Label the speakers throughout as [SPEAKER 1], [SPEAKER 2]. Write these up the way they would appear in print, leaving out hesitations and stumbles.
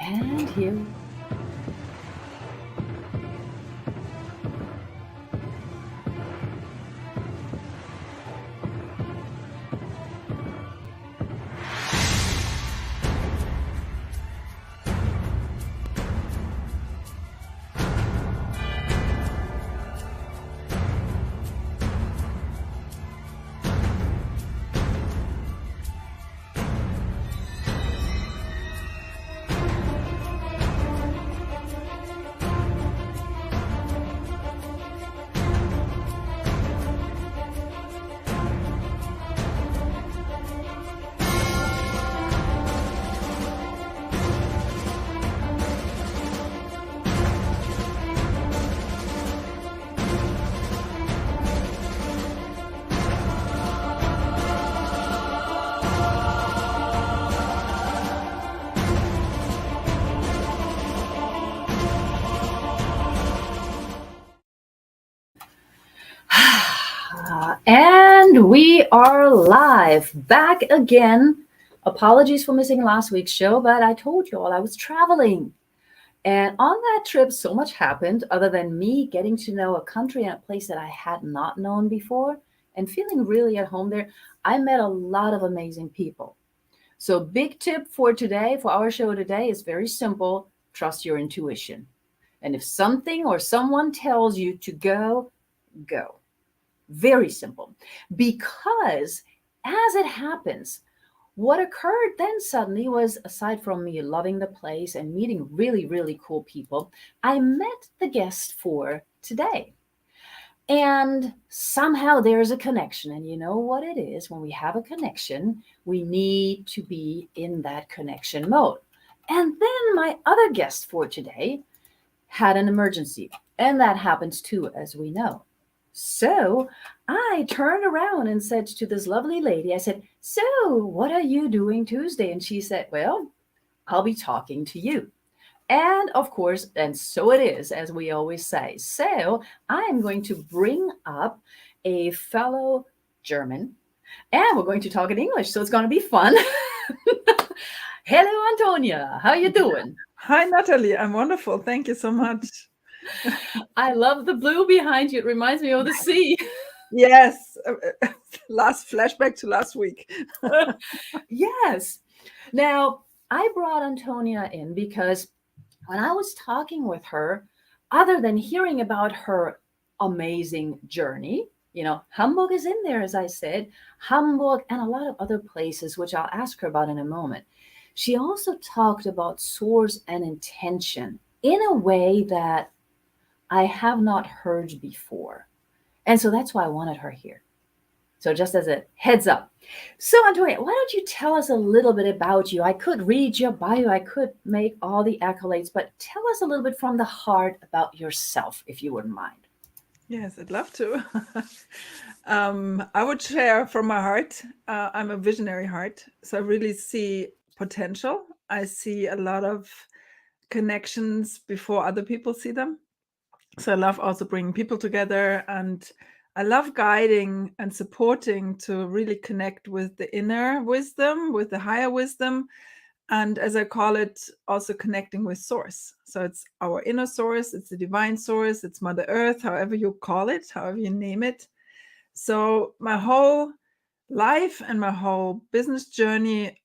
[SPEAKER 1] And here. And we are live back again. Apologies for missing last week's show, but I told you all I was traveling. And on that trip, so much happened other than me getting to know a country and a place that I had not known before and feeling really at home there. I met a lot of amazing people. So, big tip for today, for our show today, is very simple: trust your intuition. And if something or someone tells you to go, go. Very simple. Because as it happens, what occurred then suddenly was, aside from me loving the place and meeting really, really cool people, I met the guest for today. And somehow there's a connection. And you know what it is? When we have a connection, we need to be in that connection mode. And then my other guest for today had an emergency. And that happens too, as we know. So I turned around and said to this lovely lady, I said, "So what are you doing Tuesday?" And she said, "Well, I'll be talking to you." And of course, and so it is, as we always say. So I'm going to bring up a fellow German and we're going to talk in English. So it's going to be fun. Hello, Antonia. How you doing?
[SPEAKER 2] Hi, Natalie. I'm wonderful. Thank you so much.
[SPEAKER 1] I love the blue behind you. It reminds me of the sea.
[SPEAKER 2] Yes. Last flashback to last week.
[SPEAKER 1] Yes. Now, I brought Antonia in because when I was talking with her, other than hearing about her amazing journey, Hamburg is in there, as I said, Hamburg and a lot of other places, which I'll ask her about in a moment. She also talked about source and intention in a way that I have not heard before. And so that's why I wanted her here. So just as a heads up. So Antonia, why don't you tell us a little bit about you? I could read your bio, I could make all the accolades, but tell us a little bit from the heart about yourself, if you wouldn't mind.
[SPEAKER 2] Yes, I'd love to. I would share from my heart. I'm a visionary heart. So I really see potential. I see a lot of connections before other people see them. So I love also bringing people together, and I love guiding and supporting to really connect with the inner wisdom, with the higher wisdom, and as I call it, also connecting with source. So it's our inner source, it's the divine source, it's Mother Earth, however you call it, however you name it. So my whole life and my whole business journey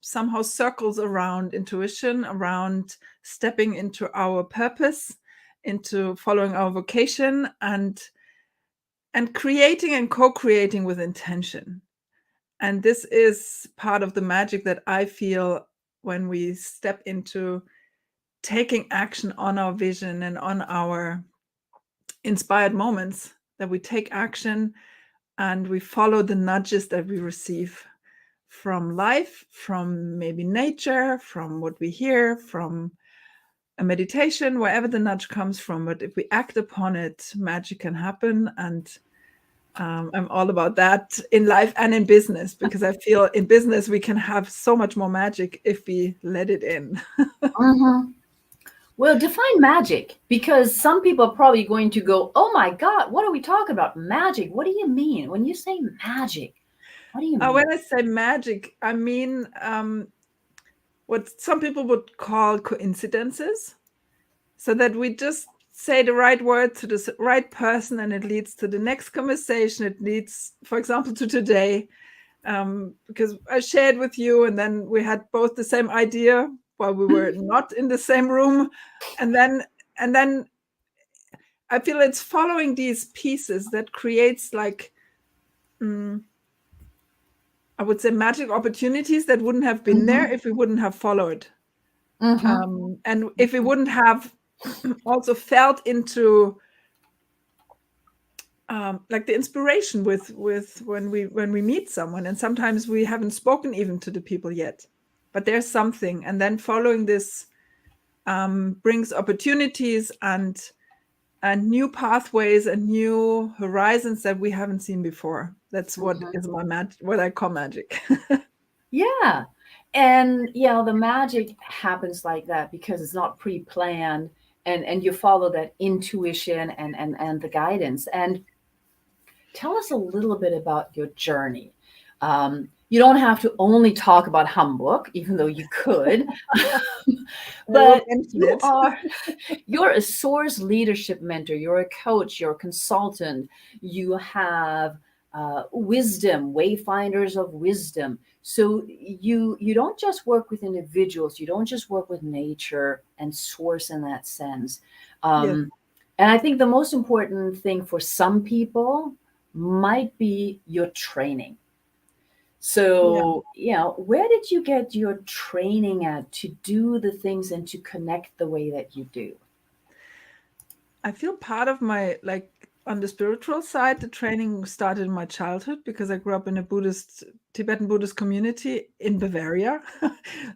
[SPEAKER 2] somehow circles around intuition, around stepping into our purpose, into following our vocation, and creating and co-creating with intention. And this is part of the magic that I feel when we step into taking action on our vision and on our inspired moments, that we take action and we follow the nudges that we receive from life, from maybe nature, from what we hear, from a meditation, wherever the nudge comes from. But if we act upon it, magic can happen. And I'm all about that in life and in business, because I feel in business we can have so much more magic if we let it in.
[SPEAKER 1] Mhm. Well, define magic, because some people are probably going to go, "Oh my God, what are we talking about? Magic? What do you mean? When you say magic, what do you mean?"
[SPEAKER 2] When I say magic, I mean what some people would call coincidences, so that we just say the right word to the right person and it leads to the next conversation. It leads, for example, to today, because I shared with you and then we had both the same idea while we were not in the same room. And then I feel it's following these pieces that creates like, I would say, magic opportunities that wouldn't have been there if we wouldn't have followed. And if we wouldn't have also felt into like the inspiration with when we meet someone, and sometimes we haven't spoken even to the people yet, but there's something, and then following this brings opportunities and new pathways and new horizons that we haven't seen before. That's what is what I call magic.
[SPEAKER 1] Yeah. And the magic happens like that because it's not pre-planned, and you follow that intuition and the guidance. And tell us a little bit about your journey. You don't have to only talk about Hamburg, even though you could. But you're a source leadership mentor, you're a coach, you're a consultant, you have wisdom, wayfinders of wisdom. So you don't just work with individuals, you don't just work with nature and source in that sense. And I think the most important thing for some people might be your training. So, where did you get your training at to do the things and to connect the way that you do?
[SPEAKER 2] I feel part of my, like, on the spiritual side, the training started in my childhood because I grew up in a Tibetan Buddhist community in Bavaria.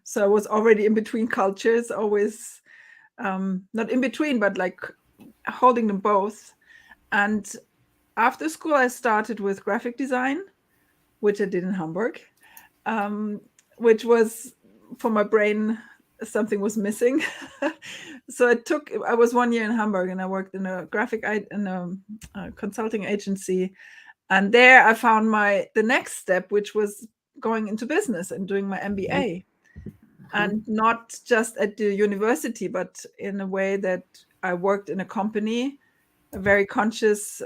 [SPEAKER 2] So I was already in between cultures, always, not in between, but like holding them both. And after school, I started with graphic design, which I did in Hamburg, which was, for my brain, something was missing. So I was 1 year in Hamburg and I worked in a consulting agency. And there I found the next step, which was going into business and doing my MBA. And not just at the university, but in a way that I worked in a company, a very conscious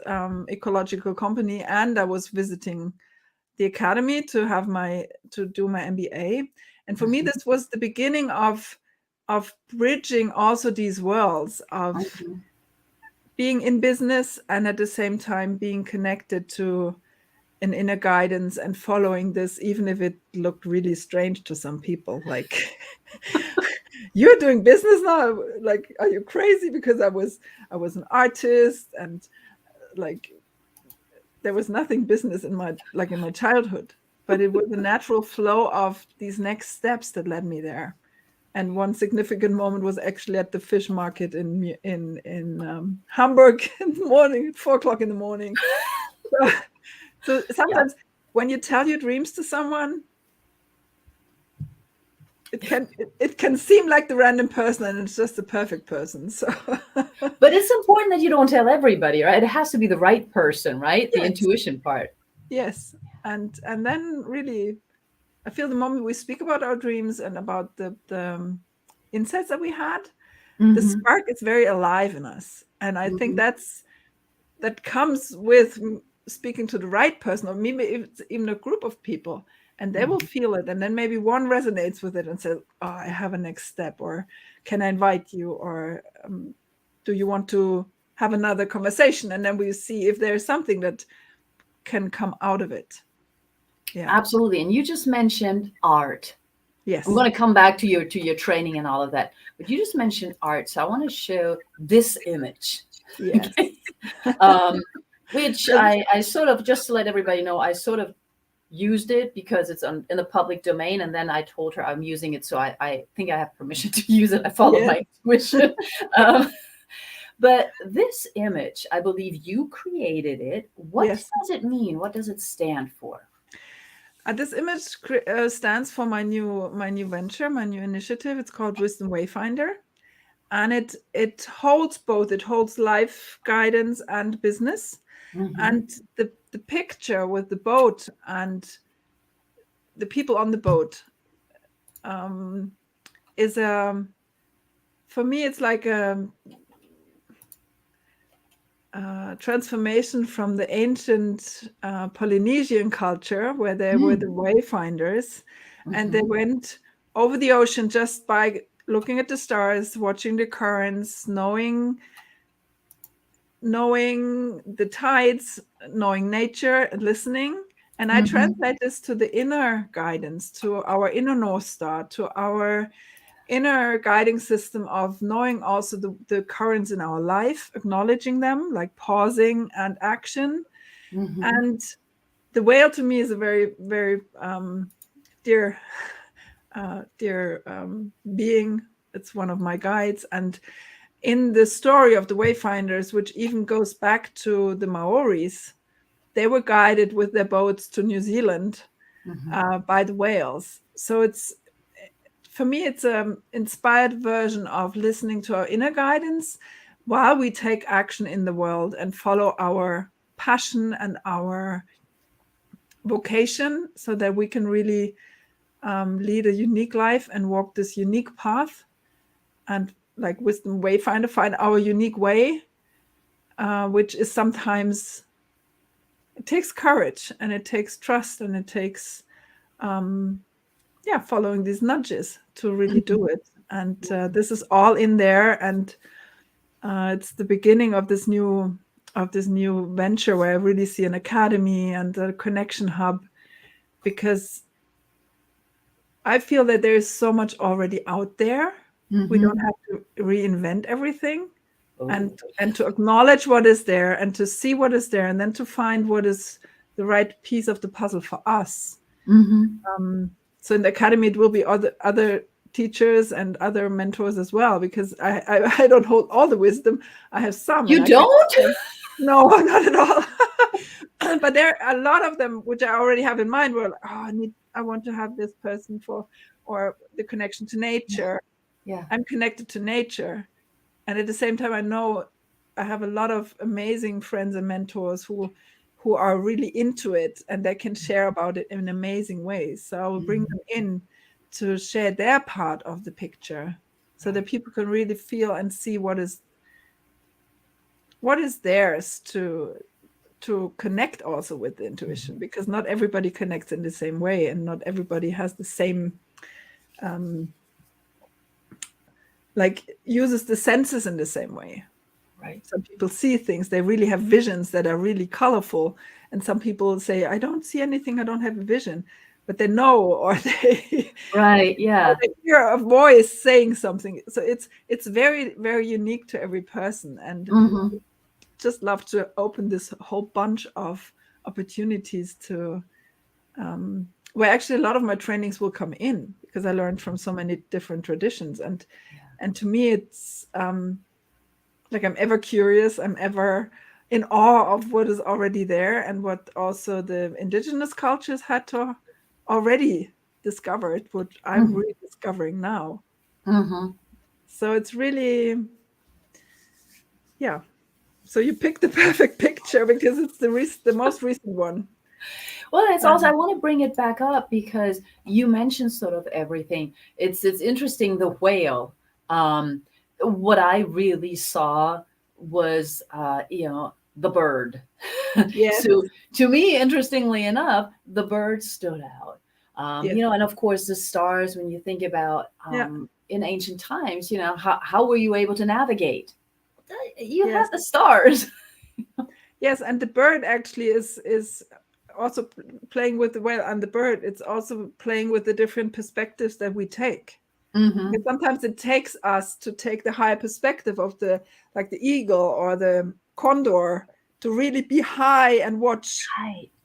[SPEAKER 2] ecological company, and I was visiting the academy to do my MBA. And for me, this was the beginning of bridging also these worlds of being in business and at the same time being connected to an inner guidance and following this, even if it looked really strange to some people, like, you're doing business now, like, are you crazy? Because I was an artist, and like there was nothing business in my childhood, but it was a natural flow of these next steps that led me there. And one significant moment was actually at the fish market in Hamburg in the morning, at 4:00 in the morning. So sometimes when you tell your dreams to someone, it can seem like the random person, and it's just the perfect person. So,
[SPEAKER 1] but it's important that you don't tell everybody, right? It has to be the right person, right? The intuition part.
[SPEAKER 2] Yes, and then really, I feel the moment we speak about our dreams and about the insights that we had, the spark is very alive in us, and I think that comes with speaking to the right person, or maybe it's even a group of people, and they will feel it, and then maybe one resonates with it and says, "Oh, I have a next step," or "Can I invite you?" or "Do you want to have another conversation?" And then we see if there's something that can come out of it.
[SPEAKER 1] Yeah, absolutely. And you just mentioned art.
[SPEAKER 2] Yes,
[SPEAKER 1] I'm going to come back to your training and all of that, but you just mentioned art, so I want to show this image.
[SPEAKER 2] Yes.
[SPEAKER 1] Which I sort of, just to let everybody know, I sort of used it because it's in the public domain, and then I told her I'm using it, so I think I have permission to use it. I follow my intuition. But this image, I believe you created it. What does it mean? What does it stand for?
[SPEAKER 2] This image stands for my new venture, my new initiative. It's called Wisdom Wayfinder, and it holds both. It holds life guidance and business. And the picture with the boat and the people on the boat is for me, it's like a transformation from the ancient Polynesian culture, where they were the wayfinders, and they went over the ocean just by looking at the stars, watching the currents, knowing the tides, knowing nature, and listening. And I translate this to the inner guidance, to our inner North Star, to our inner guiding system of knowing also the currents in our life, acknowledging them, like pausing and action. And the whale to me is a very, very dear being. It's one of my guides. And in the story of the wayfinders, which even goes back to the Maoris, they were guided with their boats to New Zealand by the whales. So for me, it's an inspired version of listening to our inner guidance while we take action in the world and follow our passion and our vocation, so that we can really lead a unique life and walk this unique path. And like wisdom wayfinder, find our unique way, which is sometimes, it takes courage and it takes trust and it takes following these nudges to really do it. And this is all in there, and it's the beginning of this new venture, where I really see an academy and a connection hub, because I feel that there is so much already out there. We don't have to reinvent everything. And to acknowledge what is there, and to see what is there, and then to find what is the right piece of the puzzle for us. So in the academy, it will be other teachers and other mentors as well, because I don't hold all the wisdom. I have some.
[SPEAKER 1] You don't?
[SPEAKER 2] No, not at all. But there are a lot of them which I already have in mind, where I want to have this person for, or the connection to nature.
[SPEAKER 1] Yeah.
[SPEAKER 2] I'm connected to nature. And at the same time, I know I have a lot of amazing friends and mentors who are really into it, and they can share about it in amazing ways. So I will bring them in to share their part of the picture, so that people can really feel and see what is theirs to connect also with the intuition, because not everybody connects in the same way, and not everybody has the same uses the senses in the same way.
[SPEAKER 1] Right.
[SPEAKER 2] Some people see things, they really have visions that are really colorful, and some people say, I don't see anything, I don't have a vision, but they know, or they
[SPEAKER 1] right, yeah,
[SPEAKER 2] or they hear a voice saying something. So it's very, very unique to every person, and just love to open this whole bunch of opportunities to where actually a lot of my trainings will come in, because I learned from so many different traditions, and to me it's like I'm ever curious, I'm ever in awe of what is already there, and what also the indigenous cultures had to already discover, what I'm rediscovering now. So it's really, so you picked the perfect picture, because it's the most recent one.
[SPEAKER 1] Well, it's also, I want to bring it back up, because you mentioned sort of everything. It's interesting, the whale. What I really saw was, the bird.
[SPEAKER 2] Yes.
[SPEAKER 1] So to me, interestingly enough, the bird stood out. And of course the stars, when you think about in ancient times, how were you able to navigate? You had the stars.
[SPEAKER 2] Yes, and the bird actually is also playing with the whale and the bird. It's also playing with the different perspectives that we take. And sometimes it takes us to take the higher perspective of the eagle or the condor, to really be high and watch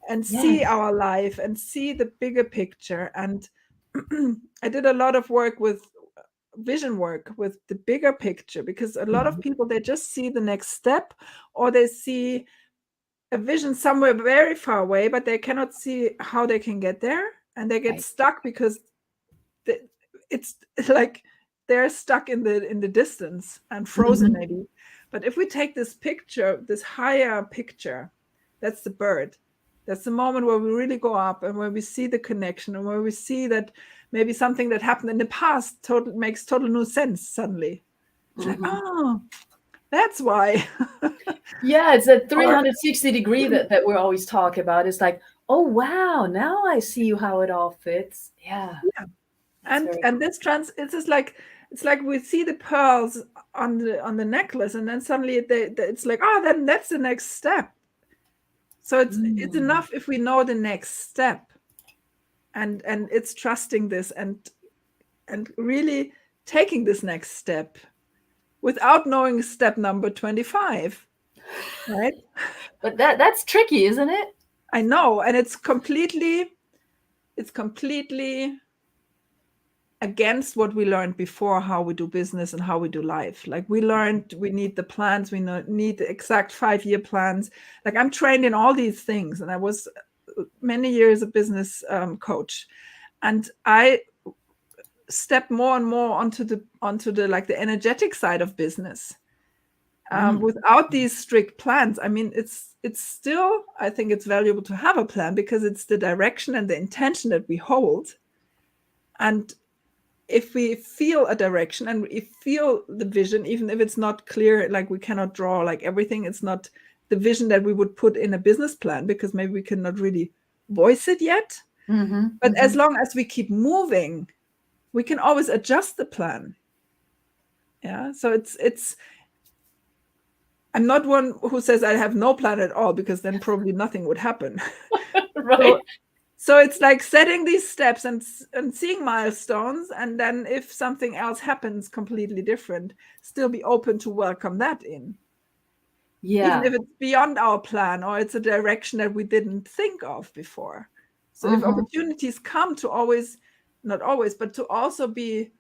[SPEAKER 2] and see our life and see the bigger picture. And I did a lot of work with vision work with the bigger picture, because a lot of people, they just see the next step, or they see a vision somewhere very far away, but they cannot see how they can get there, and they get stuck, because it's like they're stuck in the distance and frozen maybe. But if we take this picture, this higher picture, that's the bird, That's the moment where we really go up and where we see the connection and where we see that maybe something that happened in the past makes total new sense suddenly. It's like, oh, that's why.
[SPEAKER 1] Yeah, it's that 360 degree that we always talk about. It's like, oh wow, now I see how it all fits. Yeah.
[SPEAKER 2] And this it's just like, it's like we see the pearls on the necklace, and then suddenly it's like, oh, then that's the next step. So it's enough if we know the next step, and it's trusting this and really taking this next step without knowing step number 25, right?
[SPEAKER 1] But that's tricky, isn't it?
[SPEAKER 2] I know, and it's completely against what we learned before, how we do business and how we do life. Like we learned we need the plans, we need the exact 5-year plans. Like I'm trained in all these things, and I was many years a business coach, and I stepped more and more onto the like the energetic side of business, without these strict plans. I mean, it's still, I think it's valuable to have a plan, because it's the direction and the intention that we hold. And if we feel a direction and we feel the vision, even if it's not clear, like we cannot draw like everything, it's not the vision that we would put in a business plan, because maybe we cannot really voice it yet. But as long as we keep moving, we can always adjust the plan. Yeah. So it's I'm not one who says I have no plan at all, because then probably nothing would happen.
[SPEAKER 1] Right.
[SPEAKER 2] So it's like setting these steps and seeing milestones, and then if something else happens completely different, still be open to welcome that in.
[SPEAKER 1] Yeah.
[SPEAKER 2] Even if it's beyond our plan, or it's a direction that we didn't think of before. So if opportunities come, to always, not always, but to also be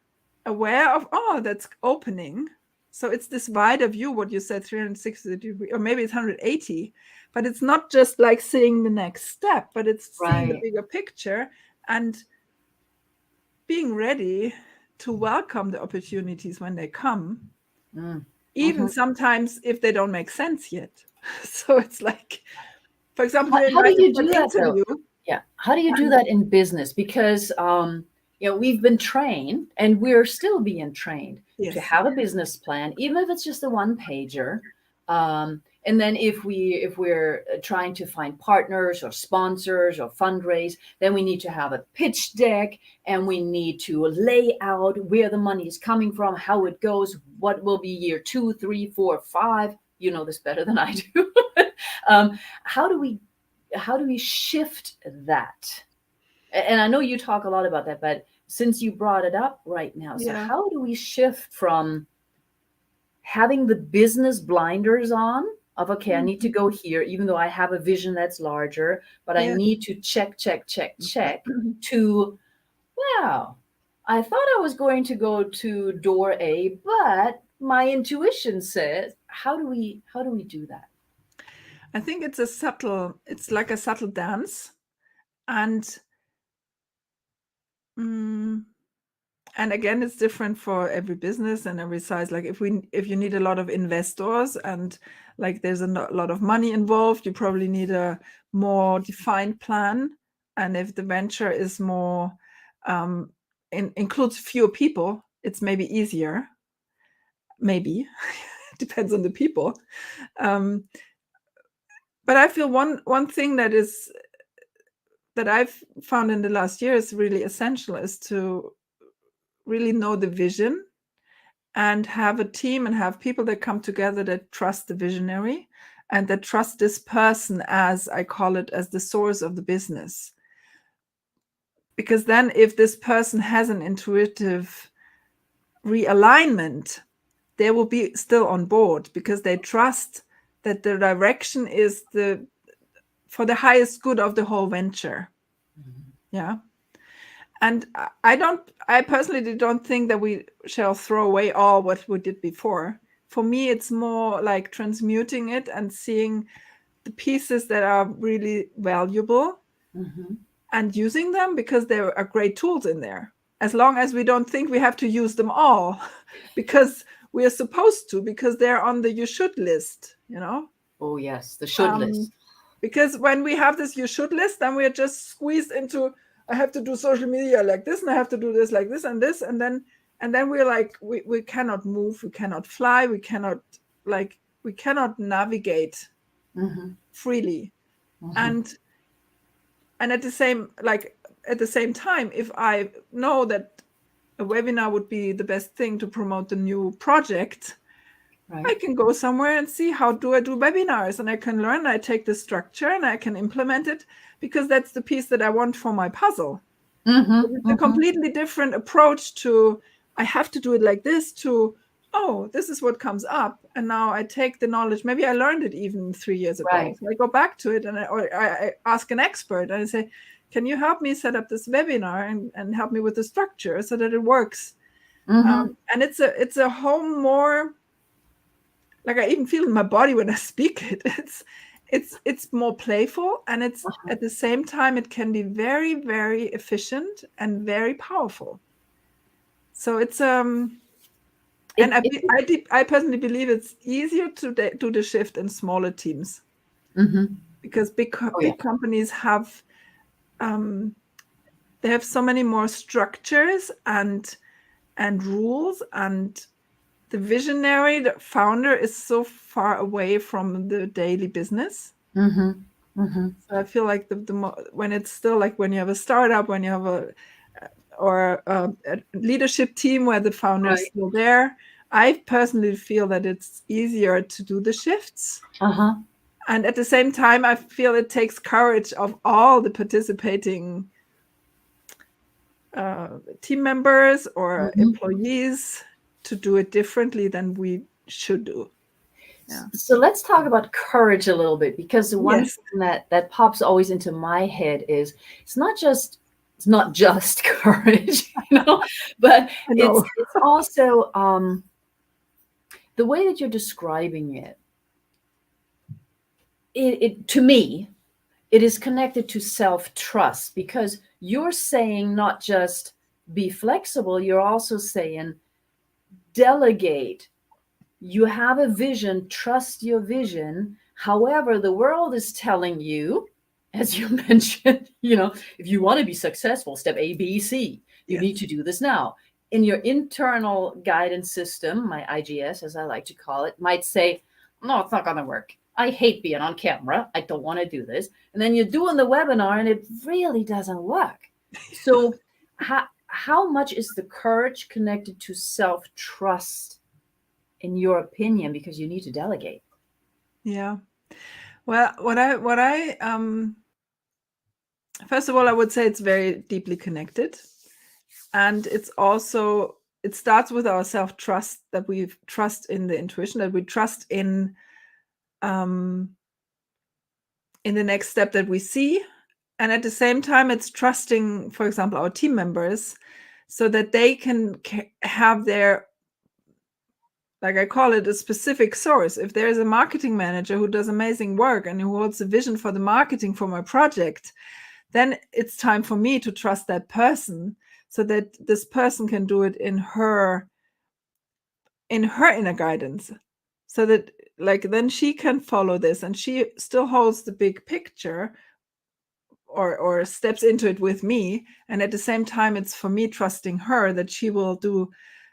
[SPEAKER 2] aware of, oh, that's opening. So it's this wider view, what you said, 360 degrees, or maybe it's 180. But it's not just like seeing the next step, but it's seeing the bigger picture and being ready to welcome the opportunities when they come, even sometimes if they don't make sense yet. So it's like, for example,
[SPEAKER 1] how do you do that
[SPEAKER 2] interview.
[SPEAKER 1] though? Yeah. How do you do that in business? Because we've been trained, and we're still being trained to have a business plan, even if it's just a one-pager. And then if we're trying to find partners or sponsors or fundraise, then we need to have a pitch deck, and we need to lay out where the money is coming from, how it goes, what will be year 2, 3, 4, 5. You know this better than I do. How do we shift that? And I know you talk a lot about that, but since you brought it up right now, so how do we shift from having the business blinders on of, okay, I need to go here, even though I have a vision that's larger, but I need to check, to, wow, I thought I was going to go to door A, but my intuition says, how do we do that?
[SPEAKER 2] I think it's like a subtle dance. And again, it's different for every business and every size. Like if you need a lot of investors and like there's a lot of money involved, you probably need a more defined plan. And if the venture is more includes fewer people, it's maybe easier. Maybe depends on the people. But I feel one thing that I've found in the last year is really essential is to really know the vision and have a team and have people that come together that trust the visionary and that trust this person, as I call it, as the source of the business. Because then if this person has an intuitive realignment, they will be still on board, because they trust that the direction is for the highest good of the whole venture. Yeah. And I personally don't think that we shall throw away all what we did before. For me, it's more like transmuting it and seeing the pieces that are really valuable and using them, because there are great tools in there. As long as we don't think we have to use them all, because we are supposed to, because they're on the you should list,
[SPEAKER 1] Oh yes, the should list.
[SPEAKER 2] Because when we have this you should list, then we are just squeezed into, I have to do social media like this, and I have to do this like this, and then we're like, we cannot move, we cannot fly, we cannot navigate freely. And at the same time, if I know that a webinar would be the best thing to promote the new project, right, I can go somewhere and see how do I do webinars, and I can learn, I take the structure and I can implement it, because that's the piece that I want for my puzzle. It's a completely different approach to, I have to do it like this, to, oh, this is what comes up, and now I take the knowledge, maybe I learned it even 3 years ago, right. So I go back to it, and I ask an expert and I say, can you help me set up this webinar and help me with the structure so that it works? And it's a whole more, like, I even feel in my body when I speak it. It's more playful, and it's at the same time it can be very, very efficient and very powerful. So it's I personally believe it's easier to do the shift in smaller teams, because big companies have they have so many more structures and rules, and the visionary, the founder, is so far away from the daily business. So I feel like when it's still like when you have a startup, when you have a leadership team where the founder is still there, I personally feel that it's easier to do the shifts. And at the same time, I feel it takes courage of all the participating team members or employees to do it differently than we should do. Yeah.
[SPEAKER 1] So let's talk about courage a little bit, because the one thing that pops always into my head is it's not just courage, but it's also the way that you're describing it. It to me, it is connected to self-trust, because you're saying not just be flexible, you're also saying delegate. You have a vision, trust your vision. However, the world is telling you, as you mentioned, if you want to be successful, step A, B, C, you need to do this now. In your internal guidance system, my IGS, as I like to call it, might say, no, it's not going to work. I hate being on camera. I don't want to do this. And then you're doing the webinar and it really doesn't work. So how much is the courage connected to self-trust, in your opinion, because you need to delegate?
[SPEAKER 2] Yeah. Well, what I first of all, I would say it's very deeply connected. And it's also, it starts with our self-trust, that we trust in the intuition, that we trust in the next step that we see. And at the same time, it's trusting, for example, our team members, so that they can have their, like I call it, a specific source. If there is a marketing manager who does amazing work and who holds the vision for the marketing for my project, then it's time for me to trust that person, so that this person can do it in her inner guidance, so that then she can follow this, and she still holds the big picture, or steps into it with me. And at the same time, it's for me trusting her that she will do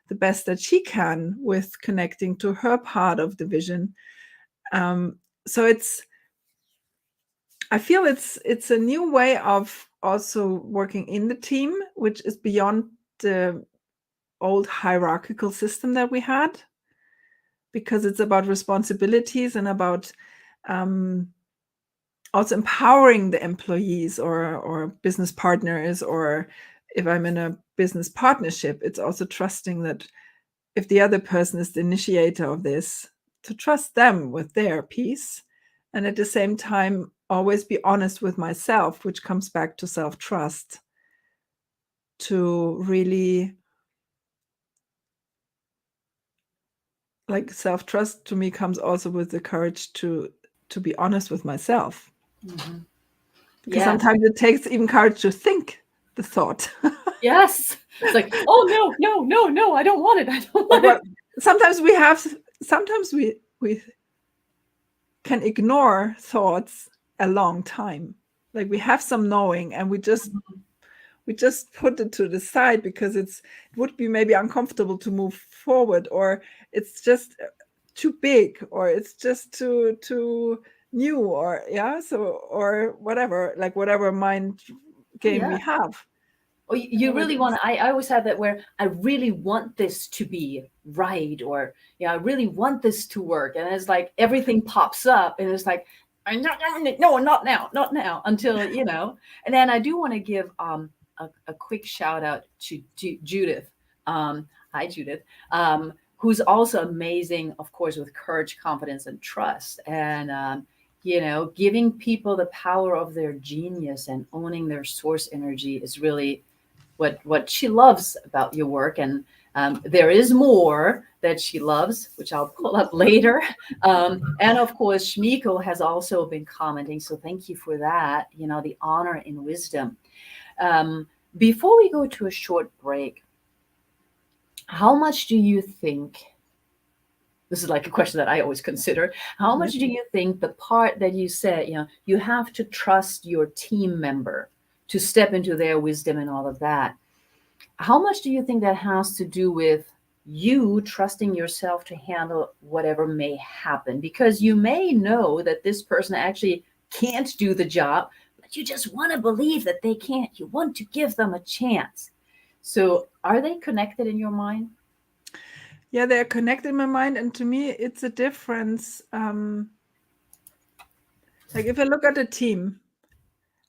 [SPEAKER 2] the best that she can with connecting to her part of the vision. So I feel it's a new way of also working in the team, which is beyond the old hierarchical system that we had, because it's about responsibilities and about also empowering the employees or business partners, or if I'm in a business partnership, it's also trusting that if the other person is the initiator of this, to trust them with their piece, and at the same time always be honest with myself, which comes back to self-trust, to really, self-trust to me comes also with the courage to be honest with myself. Because sometimes it takes even courage to think the thought.
[SPEAKER 1] Yes. It's like, oh, no, I don't want it. I don't want it.
[SPEAKER 2] Sometimes we can ignore thoughts a long time. Like we have some knowing, and we just put it to the side because it would be maybe uncomfortable to move forward, or it's just too big, or it's just too new, or or whatever, like whatever mind game we have.
[SPEAKER 1] Or you really want to, I always have that where I really want this to be right, or I really want this to work, and it's like everything pops up and it's like, no, not now, until and then I do want to give a quick shout out to Judith. Hi Judith, who's also amazing, of course, with courage, confidence, and trust, and giving people the power of their genius and owning their source energy is really what she loves about your work. And there is more that she loves, which I'll pull up later. And of course, Shmiko has also been commenting, so thank you for that. The honor in wisdom. Before we go to a short break, how much do you think, this is like a question that I always consider, how much do you think the part that you said, you have to trust your team member to step into their wisdom and all of that, how much do you think that has to do with you trusting yourself to handle whatever may happen? Because you may know that this person actually can't do the job, but you just want to believe that they can't. You want to give them a chance. So are they connected in your mind?
[SPEAKER 2] Yeah, they're connected in my mind. And to me, it's a difference. Like if I look at a team,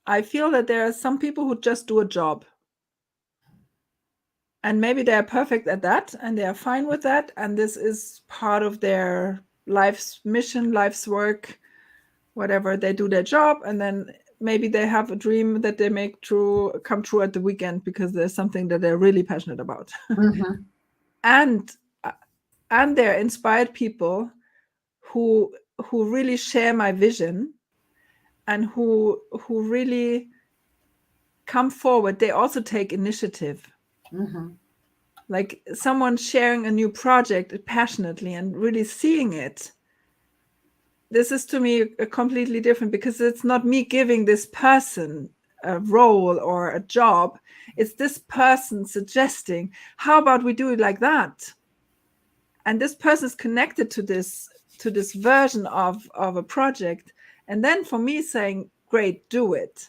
[SPEAKER 2] I feel that there are some people who just do a job. And maybe they're perfect at that and they are fine with that. And this is part of their life's mission, life's work, whatever. They do their job, and then maybe they have a dream that they make come true at the weekend because there's something that they're really passionate about.
[SPEAKER 1] Mm-hmm.
[SPEAKER 2] And they're inspired people who really share my vision, and who really come forward. They also take initiative.
[SPEAKER 1] Mm-hmm.
[SPEAKER 2] Like someone sharing a new project passionately and really seeing it. This is to me a completely different, because it's not me giving this person a role or a job. It's this person suggesting, how about we do it like that? And this person is connected to this version of a project. And then for me saying, great, do it.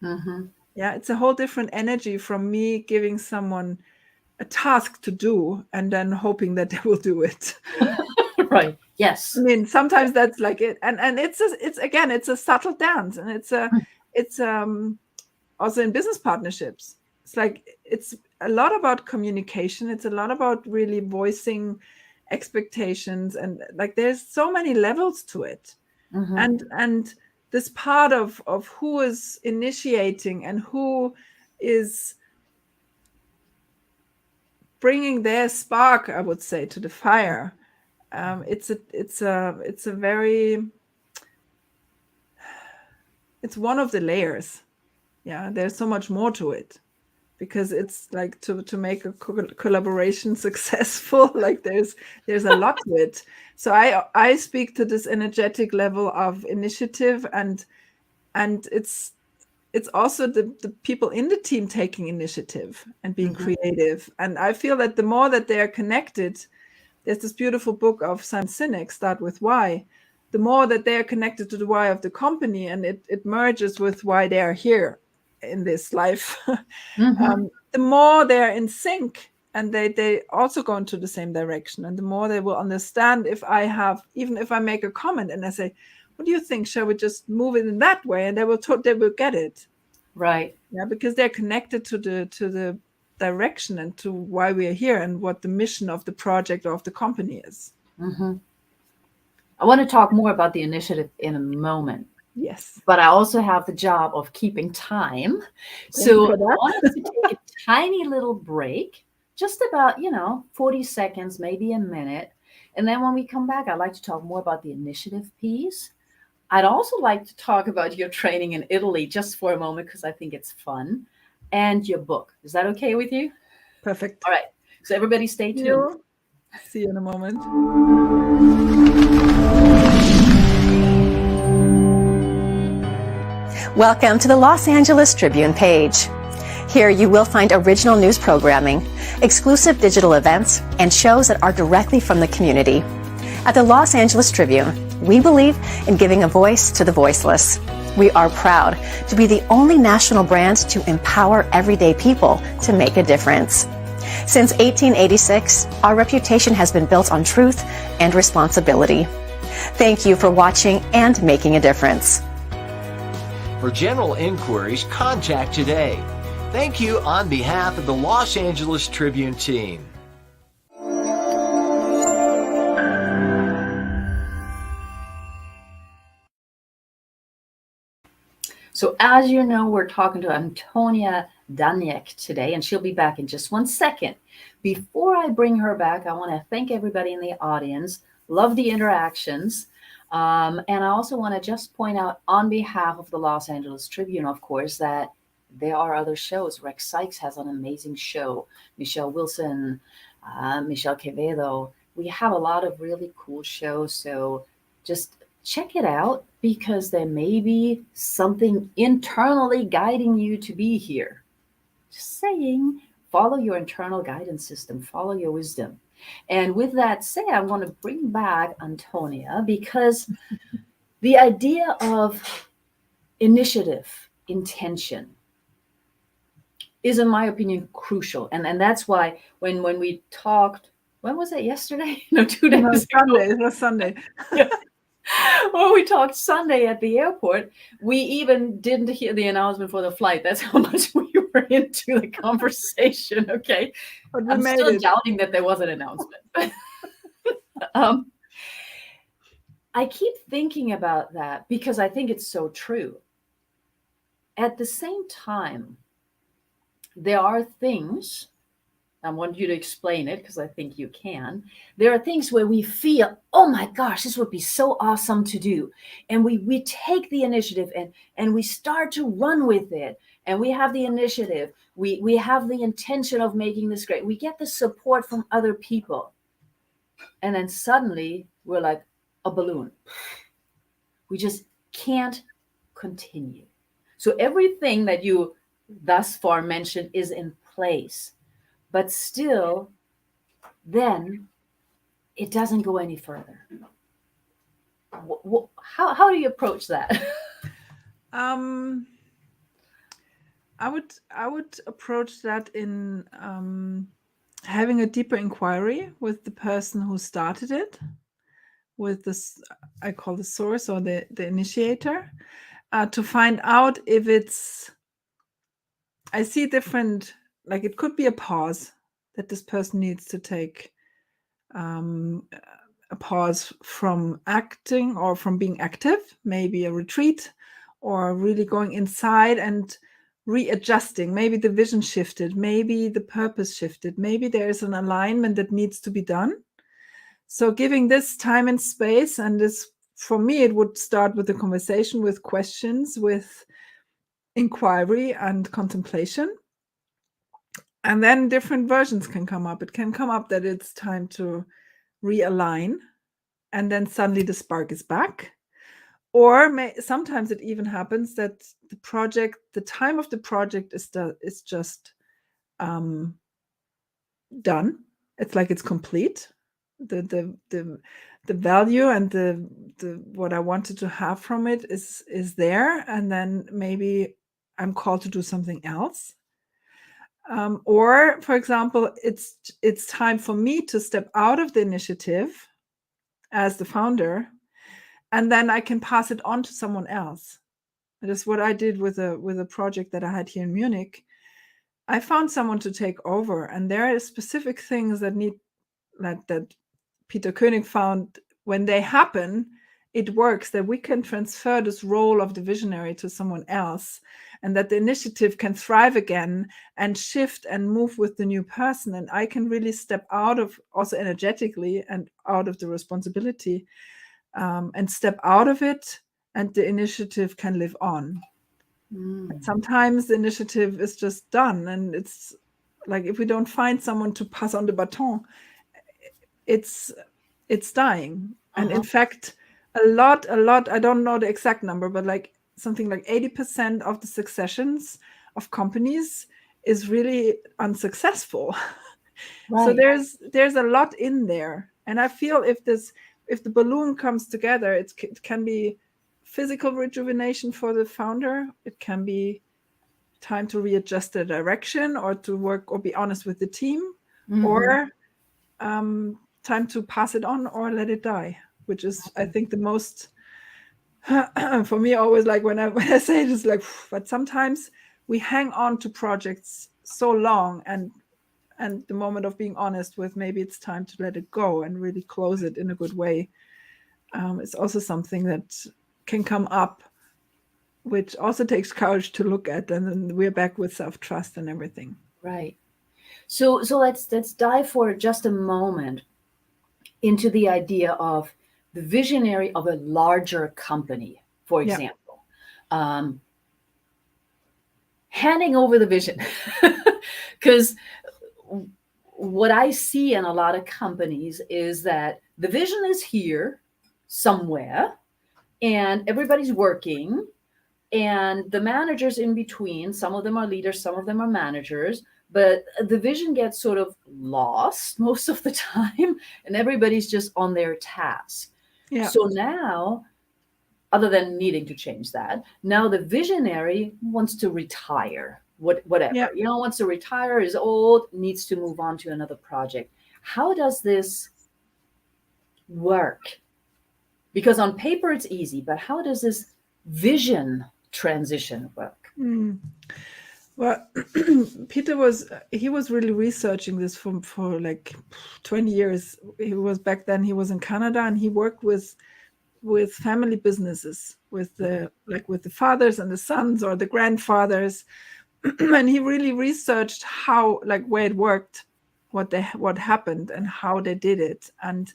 [SPEAKER 1] Mm-hmm.
[SPEAKER 2] Yeah, it's a whole different energy from me giving someone a task to do and then hoping that they will do it.
[SPEAKER 1] Right. Yes.
[SPEAKER 2] I mean, sometimes that's like it. And it's a subtle dance. And it's also in business partnerships. It's like, it's a lot about communication. It's a lot about really voicing expectations. And like, there's so many levels to it.
[SPEAKER 1] Mm-hmm.
[SPEAKER 2] And this part of who is initiating and who is bringing their spark, I would say, to the fire. It's one of the layers. Yeah, there's so much more to it, because it's like to make a collaboration successful. Like there's a lot to it. So I speak to this energetic level of initiative, and it's also the people in the team taking initiative and being creative. And I feel that the more that they are connected, there's this beautiful book of Simon Sinek, Start With Why. The more that they are connected to the why of the company, and it merges with why they are here in this life, the more they're in sync, and they also go into the same direction. And the more they will understand, even if I make a comment and I say, what do you think? Shall we just move it in that way? And they will get it.
[SPEAKER 1] Right.
[SPEAKER 2] Yeah, because they're connected to the direction and to why we are here and what the mission of the project or of the company is.
[SPEAKER 1] Mm-hmm. I want to talk more about the initiative in a moment.
[SPEAKER 2] Yes.
[SPEAKER 1] But I also have the job of keeping time. So I wanted to take a tiny little break, just about, 40 seconds, maybe a minute. And then when we come back, I'd like to talk more about the initiative piece. I'd also like to talk about your training in Italy just for a moment, because I think it's fun, and your book. Is that okay with you?
[SPEAKER 2] Perfect.
[SPEAKER 1] All right. So everybody stay tuned.
[SPEAKER 2] See you in a moment.
[SPEAKER 3] Welcome to the Los Angeles Tribune page. Here you will find original news programming, exclusive digital events, and shows that are directly from the community. At the Los Angeles Tribune, we believe in giving a voice to the voiceless. We are proud to be the only national brand to empower everyday people to make a difference. Since 1886, our reputation has been built on truth and responsibility. Thank you for watching and making a difference.
[SPEAKER 4] For general inquiries, contact today. Thank you on behalf of the Los Angeles Tribune team.
[SPEAKER 1] So as you know, we're talking to Antonia Daniek today, and she'll be back in just 1 second. Before I bring her back, I want to thank everybody in the audience. Love the interactions. And I also want to just point out on behalf of the Los Angeles Tribune, of course, that there are other shows. Rex Sykes has an amazing show. Michelle Wilson, Michelle Quevedo. We have a lot of really cool shows. So just check it out, because there may be something internally guiding you to be here. Just saying, follow your internal guidance system, follow your wisdom. And with that said, I want to bring back Antonia, because the idea of initiative, intention, is, in my opinion, crucial. And that's why when we talked, when was it, yesterday? No, 2 days ago.
[SPEAKER 2] Sunday. It was Sunday.
[SPEAKER 1] When we talked Sunday at the airport, we even didn't hear the announcement for the flight. That's how much we were into the conversation. Okay.
[SPEAKER 2] But we
[SPEAKER 1] I'm
[SPEAKER 2] made
[SPEAKER 1] still
[SPEAKER 2] it.
[SPEAKER 1] doubting that there was an announcement. I keep thinking about that because I think it's so true. At the same time, there are things, I want you to explain it because I think you can. There are things where we feel, oh my gosh, this would be so awesome to do. And we take the initiative and we start to run with it. And we have the initiative. We have the intention of making this great. We get the support from other people. And then suddenly we're like a balloon. We just can't continue. So everything that you thus far mentioned is in place. But still, then it doesn't go any further. How do you approach that?
[SPEAKER 2] I would approach that in having a deeper inquiry with the person who started it, with this, I call the source or the initiator, to find out if it's, I see different, like it could be a pause that this person needs to take, a pause from acting or from being active, maybe a retreat, or really going inside and readjusting. Maybe the vision shifted, maybe the purpose shifted, maybe there's an alignment that needs to be done. So giving this time and space, and this, for me, it would start with a conversation, with questions, with inquiry and contemplation. And then different versions can come up. It can come up that it's time to realign, and then suddenly the spark is back. Or sometimes it even happens that the time of the project is just done. It's like it's complete. The value and the what I wanted to have from it is there, and then maybe I'm called to do something else. Or, for example, it's time for me to step out of the initiative as the founder, and then I can pass it on to someone else. That is what I did with a project that I had here in Munich. I found someone to take over, and there are specific things that Peter Koenig found. When they happen, it works, that we can transfer this role of the visionary to someone else, and that the initiative can thrive again and shift and move with the new person. And I can really step out of, also energetically, and out of the responsibility, and step out of it, and the initiative can live on. Sometimes the initiative is just done, and it's like, if we don't find someone to pass on the baton, it's dying. And in fact, a lot, I don't know the exact number, but like something like 80% of the successions of companies is really unsuccessful. So there's a lot in there. And I feel if the balloon comes together, it can be physical rejuvenation for the founder. It can be time to readjust the direction, or to work or be honest with the team, or time to pass it on or let it die, which is, I think, the most, for me, always like when I say it, it's like, but sometimes we hang on to projects so long, and the moment of being honest with maybe it's time to let it go and really close it in a good way. It's also something that can come up, which also takes courage to look at, and then we're back with self-trust and everything.
[SPEAKER 1] Right. So let's dive for just a moment into the idea of the visionary of a larger company, for example. Handing over the vision. Because what I see in a lot of companies is that the vision is here somewhere, and everybody's working, and the managers in between, some of them are leaders, some of them are managers, but the vision gets sort of lost most of the time, and everybody's just on their task.
[SPEAKER 2] Yeah.
[SPEAKER 1] So now, other than needing to change that, now the visionary wants to retire, whatever, wants to retire, is old, needs to move on to another project. How does this work? Because on paper it's easy, but how does this vision transition work?
[SPEAKER 2] Well, Peter was really researching this for like 20 years. He was back then, he was in Canada, and he worked with family businesses, with the fathers and the sons, or the grandfathers. And he really researched how, like, where it worked, what happened, and how they did it. And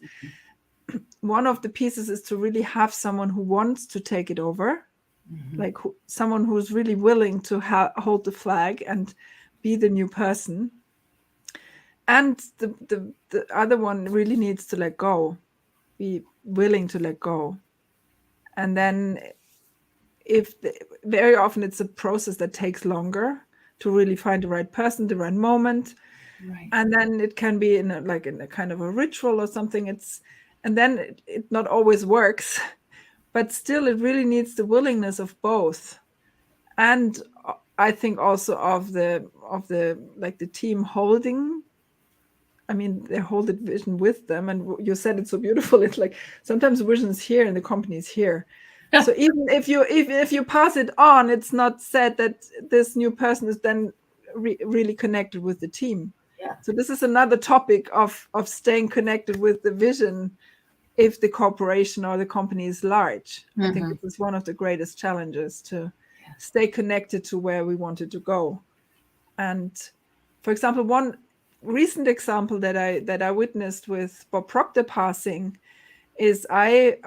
[SPEAKER 2] one of the pieces is to really have someone who wants to take it over, like someone who's really willing to hold the flag and be the new person. And the other one really needs to let go, be willing to let go. And then very often it's a process that takes longer to really find the right person, the right moment.
[SPEAKER 1] Right.
[SPEAKER 2] And then it can be in a kind of a ritual or something. And then it not always works, but still it really needs the willingness of both. And I think also of the team holding. I mean, they hold the vision with them. And you said it so beautiful. It's like sometimes vision is here and the company is here. Yeah. So even if you pass it on, it's not said that this new person is then really connected with the team.
[SPEAKER 1] Yeah.
[SPEAKER 2] So this is another topic of staying connected with the vision if the corporation or the company is large. I think this is one of the greatest challenges, to stay connected to where we wanted to go. And for example, one recent example that I witnessed with Bob Proctor passing is I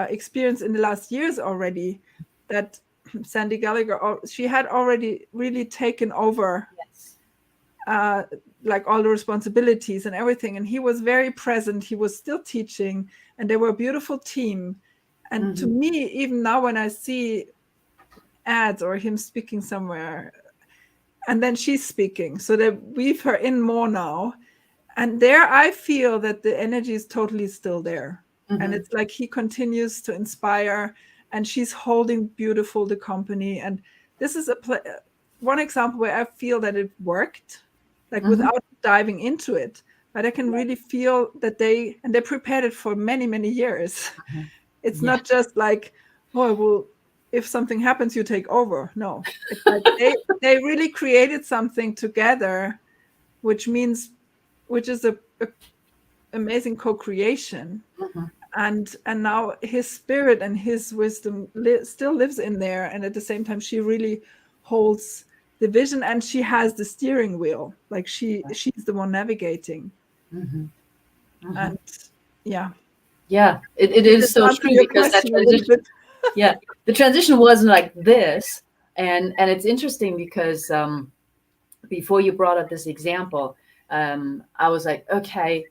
[SPEAKER 2] experienced in the last years already that Sandy Gallagher, she had already really taken over like all the responsibilities and everything. And he was very present. He was still teaching, and they were a beautiful team. And to me, even now when I see ads or him speaking somewhere, and then she's speaking, so they weave her in more now. And there I feel that the energy is totally still there. And it's like he continues to inspire, and she's holding beautiful the company. And this is one example where I feel that it worked, like without diving into it. But I can really feel that they prepared it for many, many years. It's not just like, oh, well, if something happens, you take over. No, it's like they really created something together, which is a amazing co-creation. And now his spirit and his wisdom still lives in there. And at the same time, she really holds the vision, and she has the steering wheel. Like she's the one navigating. And
[SPEAKER 1] it is so true, because that transition, the transition wasn't like this. And it's interesting because before you brought up this example, I was like, okay,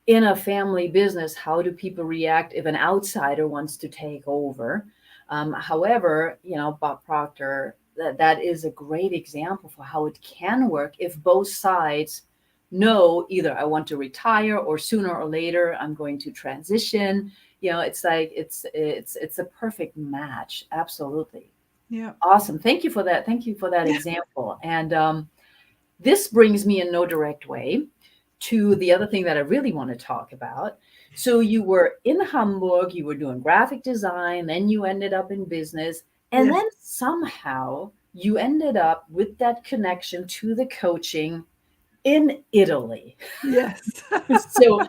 [SPEAKER 1] in a family business, how do people react if an outsider wants to take over? However, Bob Proctor, that is a great example for how it can work if both sides know either I want to retire or sooner or later I'm going to transition. It's like it's a perfect match. Absolutely.
[SPEAKER 2] Yeah.
[SPEAKER 1] Awesome. Thank you for that. Thank you for that example. And this brings me in no direct way to the other thing that I really want to talk about. So you were in Hamburg, you were doing graphic design, then you ended up in business, and
[SPEAKER 2] Yes.
[SPEAKER 1] then somehow you ended up with that connection to the coaching in Italy.
[SPEAKER 2] Yes.
[SPEAKER 1] So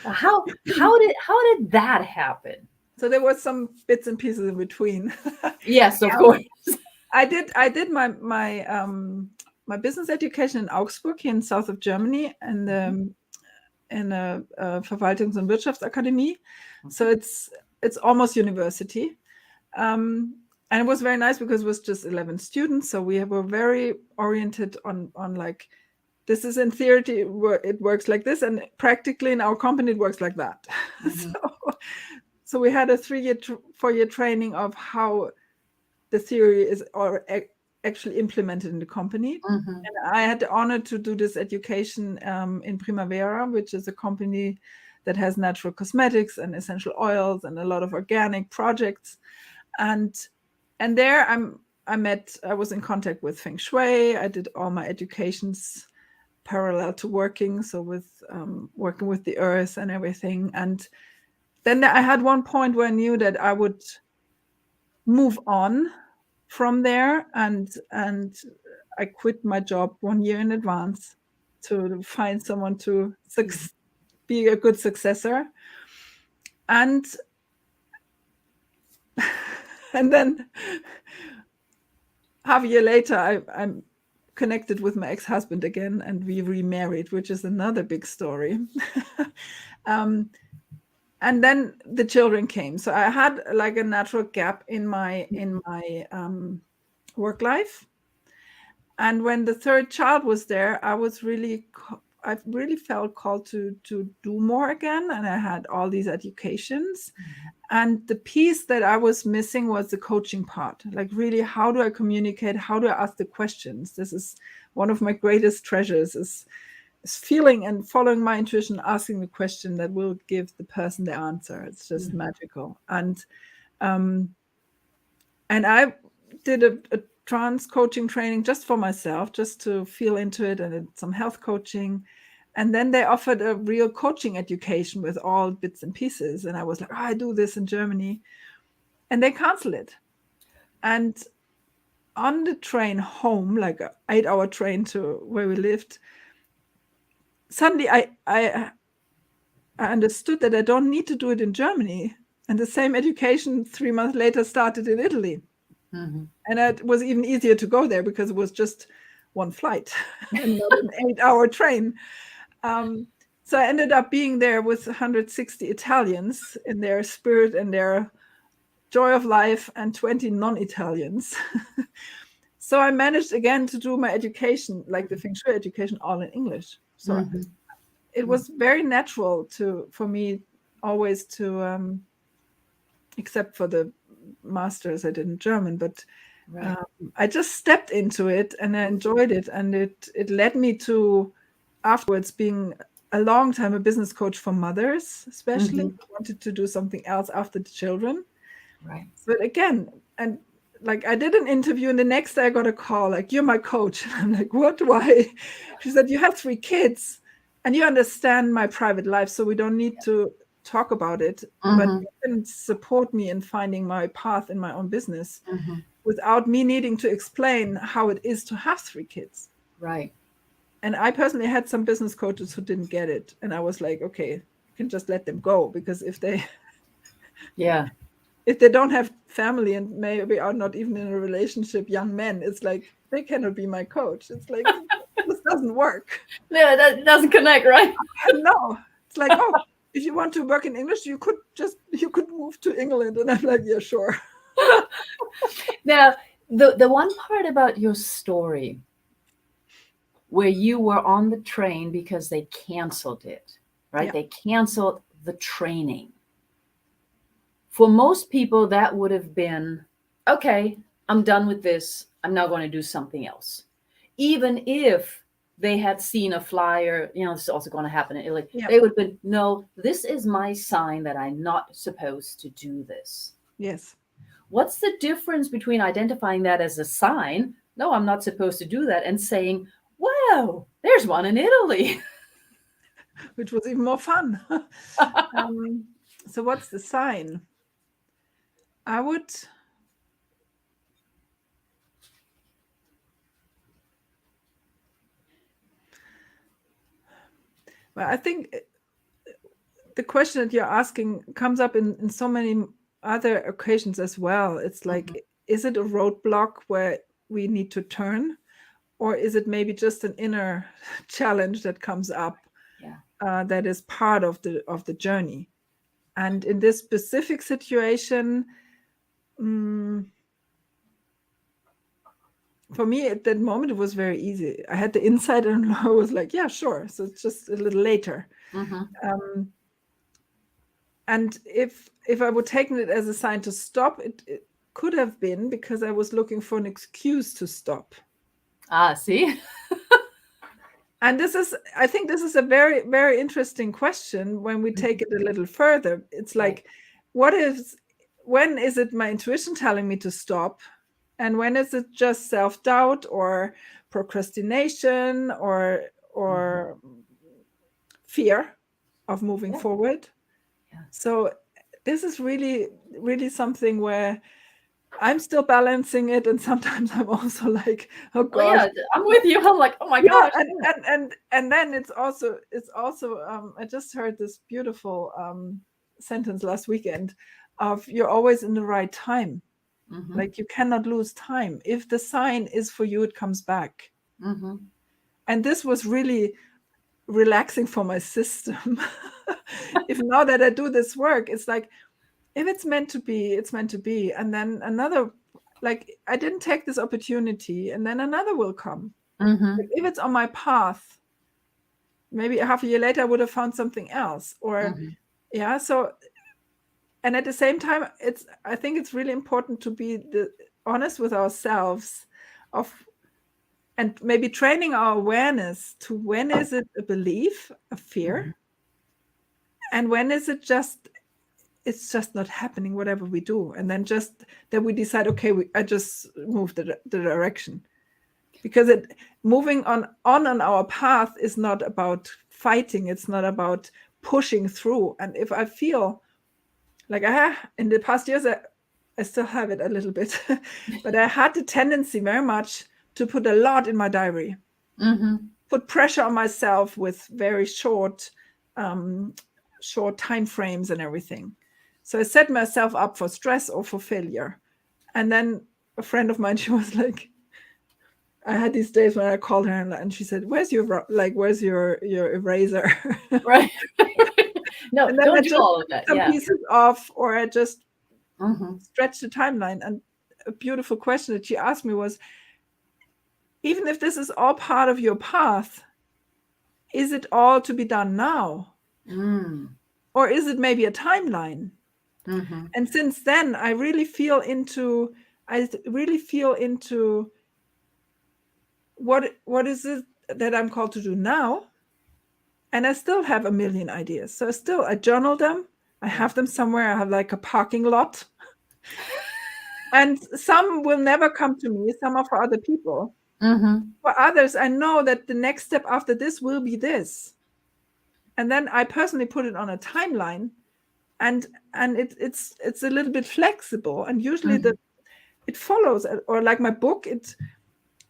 [SPEAKER 1] how did that happen?
[SPEAKER 2] So there was some bits and pieces in between.
[SPEAKER 1] Yes, of course.
[SPEAKER 2] I did my business education in Augsburg, here in south of Germany, and in a Verwaltungs- und Wirtschaftsakademie. So it's almost university. And it was very nice because it was just 11 students. So we were very oriented on like, this is in theory, it works like this, and practically in our company, it works like that. So we had a 4-year training of how the theory is actually implemented in the company. And I had the honor to do this education in Primavera, which is a company that has natural cosmetics and essential oils and a lot of organic projects. And there I was in contact with Feng Shui. I did all my educations parallel to working, so with working with the earth and everything. And then I had one point where I knew that I would move on from there, and I quit my job 1 year in advance to find someone to be a good successor. And then half a year later, I'm connected with my ex-husband again, and we remarried, which is another big story. And then the children came. So I had like a natural gap in my work life. And when the third child was there, I really felt called to do more again. And I had all these educations. And the piece that I was missing was the coaching part. Like, really, how do I communicate? How do I ask the questions? This is one of my greatest treasures, is feeling and following my intuition, asking the question that will give the person the answer. It's just magical. And I did a trance coaching training just for myself, just to feel into it, and did some health coaching. And then they offered a real coaching education with all bits and pieces. And I was like, oh, I do this in Germany. And they canceled it. And on the train home, like an 8-hour train to where we lived, suddenly I understood that I don't need to do it in Germany. And the same education 3 months later started in Italy. And it was even easier to go there because it was just one flight and not an 8-hour train. So I ended up being there with 160 Italians in their spirit and their joy of life, and 20 non-Italians. So I managed again to do my education, like the Feng Shui education, all in English. So it was very natural for me always to, except for the masters I did in German, but I just stepped into it and I enjoyed it. And it led me to afterwards being a long time a business coach for mothers, especially. I wanted to do something else after the children.
[SPEAKER 1] Right.
[SPEAKER 2] But again, and like I did an interview, and the next day I got a call, like, you're my coach. And I'm like, what? Why? She said, you have 3 kids and you understand my private life, so we don't need to talk about it. But you can support me in finding my path in my own business without me needing to explain how it is to have 3 kids.
[SPEAKER 1] Right.
[SPEAKER 2] And I personally had some business coaches who didn't get it. And I was like, okay, you can just let them go, because if they don't have family and maybe are not even in a relationship, young men, it's like, they cannot be my coach. It's like, this doesn't work.
[SPEAKER 1] Yeah, that doesn't connect, right?
[SPEAKER 2] No, it's like, oh, if you want to work in English, you could move to England. And I'm like, yeah, sure.
[SPEAKER 1] Now, the one part about your story where you were on the train because they canceled it, right?
[SPEAKER 2] Yeah.
[SPEAKER 1] They canceled the training. For most people, that would have been, okay, I'm done with this. I'm now going to do something else. Even if they had seen a flyer, this is also going to happen in Italy,
[SPEAKER 2] Yeah.
[SPEAKER 1] they would have been, no, this is my sign that I'm not supposed to do this.
[SPEAKER 2] Yes.
[SPEAKER 1] What's the difference between identifying that as a sign, no, I'm not supposed to do that, and saying, wow, there's one in Italy?
[SPEAKER 2] Which was even more fun. So what's the sign? I think the question that you're asking comes up in so many other occasions as well. It's like, is it a roadblock where we need to turn? Or is it maybe just an inner challenge that comes up that is part of the journey? And in this specific situation, for me at that moment, it was very easy. I had the insight and I was like, yeah, sure. So it's just a little later. And if I would take it as a sign to stop, it could have been because I was looking for an excuse to stop.
[SPEAKER 1] See?
[SPEAKER 2] And I think this is a very, very interesting question when we take it a little further. It's like, when is it my intuition telling me to stop? And when is it just self-doubt or procrastination or fear of moving forward? So this is really, really something where I'm still balancing it, and sometimes I'm also like, oh gosh.
[SPEAKER 1] Well, yeah, I'm with you. I'm like, oh my gosh.
[SPEAKER 2] And then it's also I just heard this beautiful sentence last weekend of, you're always in the right time. Like, you cannot lose time. If the sign is for you, it comes back. And this was really relaxing for my system. If now that I do this work, it's like, if it's meant to be, it's meant to be. And then another, like, I didn't take this opportunity, and then another will come. Like, if it's on my path, maybe half a year later I would have found something else. Or so, and at the same time, I think it's really important to be honest with ourselves and maybe training our awareness to, when is it a belief, a fear, and when is it it's just not happening, whatever we do. And then just that we decide, okay, I just move the direction. Because moving on our path is not about fighting. It's not about pushing through. And if I feel like in the past years, I still have it a little bit, but I had the tendency very much to put a lot in my diary, put pressure on myself with very short time frames and everything. So I set myself up for stress or for failure. And then a friend of mine, she was like, I had these days when I called her and she said, where's your eraser?
[SPEAKER 1] Right. No,
[SPEAKER 2] and then
[SPEAKER 1] don't
[SPEAKER 2] I
[SPEAKER 1] do
[SPEAKER 2] just
[SPEAKER 1] all of that.
[SPEAKER 2] some pieces off, or I just stretch the timeline. And a beautiful question that she asked me was, even if this is all part of your path, is it all to be done now? Or is it maybe a timeline? And since then, I really feel into what is it that I'm called to do now? And I still have a million ideas. So I journal them. I have them somewhere. I have like a parking lot. And some will never come to me. Some are for other people. For others, I know that the next step after this will be this. And then I personally put it on a timeline, and it's a little bit flexible. And usually it follows, or like my book, it's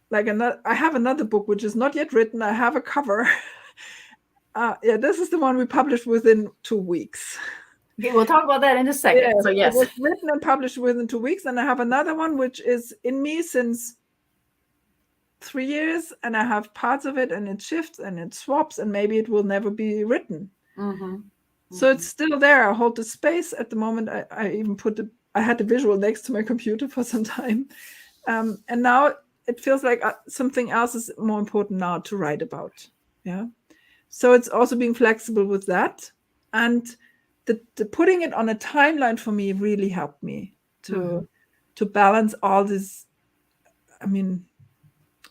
[SPEAKER 2] like I have another book which is not yet written. I have a cover. This is the one we published within 2 weeks.
[SPEAKER 1] Okay, we'll talk about that in a second. So yes,
[SPEAKER 2] it was written and published within 2 weeks, and I have another one which is in me since 3 years, and I have parts of it, and it shifts and it swaps, and maybe it will never be written. So it's still there. I hold the space at the moment. I even I had the visual next to my computer for some time, and now it feels like something else is more important now to write about. So it's also being flexible with that. And the putting it on a timeline for me really helped me to balance all this. I mean,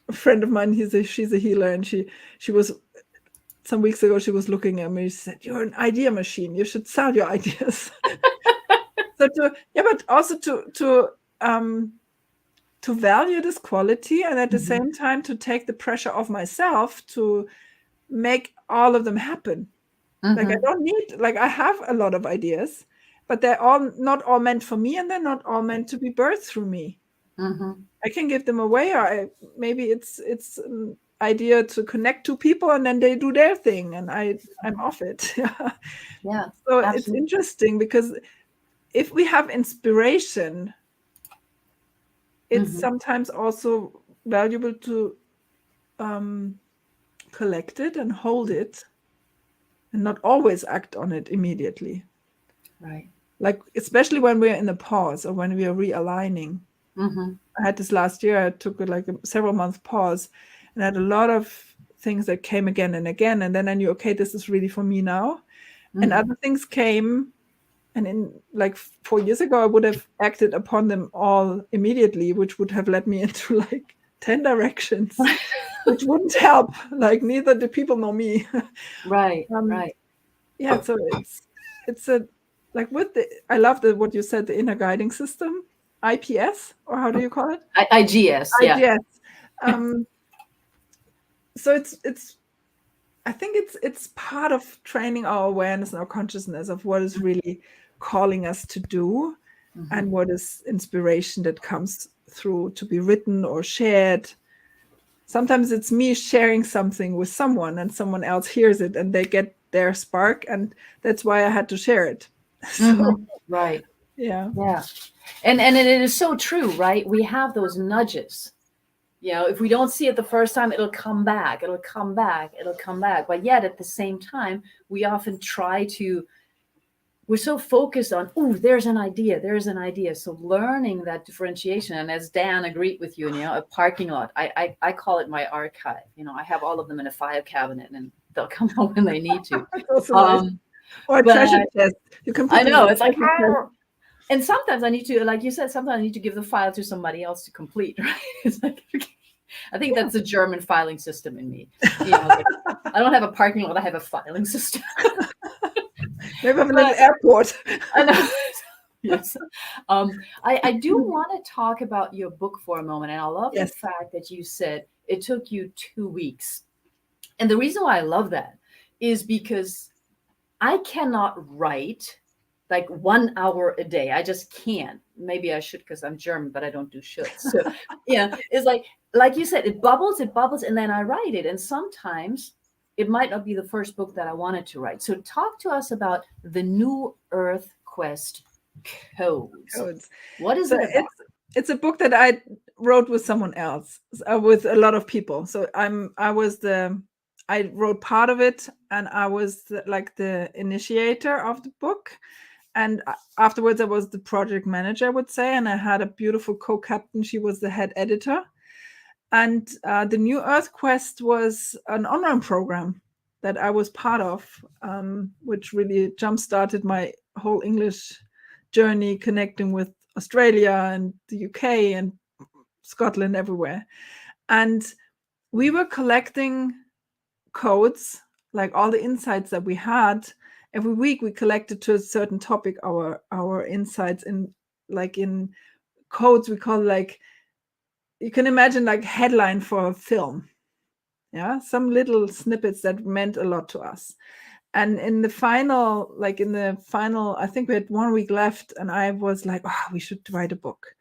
[SPEAKER 2] a friend of mine, she's a healer, and she was some weeks ago, she was looking at me. She said, "You're an idea machine. You should sell your ideas." So but also to value this quality, and at the same time to take the pressure off myself to make all of them happen. Like I don't need, like I have a lot of ideas, but they're not all meant for me, and they're not all meant to be birthed through me. I can give them away, or maybe it's an idea to connect to people, and then they do their thing, and I'm off it.
[SPEAKER 1] Yeah.
[SPEAKER 2] So
[SPEAKER 1] absolutely.
[SPEAKER 2] It's interesting, because if we have inspiration, it's sometimes also valuable to collect it and hold it, and not always act on it immediately.
[SPEAKER 1] Right.
[SPEAKER 2] Like, especially when we're in a pause or when we are realigning. I had this last year. I took like a several month pause, and I had a lot of things that came again and again. And then I knew, okay, this is really for me now. And other things came. And in like 4 years ago, I would have acted upon them all immediately, which would have led me into like 10 directions, which wouldn't help. Like, neither do people know me.
[SPEAKER 1] Right. Right.
[SPEAKER 2] Yeah. So it's a, like with I love what you said, the inner guiding system, IPS, or how do you call it?
[SPEAKER 1] IGS. Yeah.
[SPEAKER 2] IGS. So it's, I think it's part of training our awareness and our consciousness of what is really calling us to do, and what is inspiration that comes through to be written or shared. Sometimes it's me sharing something with someone, and someone else hears it and they get their spark, and that's why I had to share it.
[SPEAKER 1] Right.
[SPEAKER 2] Yeah.
[SPEAKER 1] And it is so true, right? We have those nudges. If we don't see it the first time, it'll come back. But yet at the same time, we often we're so focused on, there's an idea. So learning that differentiation, and as Dan agreed with you, a parking lot, I call it my archive. I have all of them in a file cabinet, and they'll come out when they need to.
[SPEAKER 2] Or a treasure chest. You can put
[SPEAKER 1] I know, it's like, and sometimes I need to, like you said, sometimes I need to give the file to somebody else to complete, right? It's like, I think that's the German filing system in me. Like, I don't have a parking lot, I have a filing system.
[SPEAKER 2] Maybe have a little airport.
[SPEAKER 1] I know. Yes. I do want to talk about your book for a moment. And I love the fact that you said it took you 2 weeks. And the reason why I love that is because I cannot write like 1 hour a day. I just can't. Maybe I should, because I'm German, but I don't do should. So it's like you said, it bubbles, and then I write it. And sometimes it might not be the first book that I wanted to write. So talk to us about the New Earth Quest codes. What is it about?
[SPEAKER 2] It's a book that I wrote with someone else, with a lot of people. So I wrote part of it, and I was like the initiator of the book. And afterwards I was the project manager, I would say. And I had a beautiful co-captain. She was the head editor. And the New Earth Quest was an online program that I was part of, which really jump-started my whole English journey, connecting with Australia and the UK and Scotland, everywhere. And we were collecting codes, like all the insights that we had. Every week we collected to a certain topic our insights in codes. We call, like, you can imagine like headline for a film. Yeah, some little snippets that meant a lot to us. And in the final, I think we had 1 week left, and I was like, we should write a book.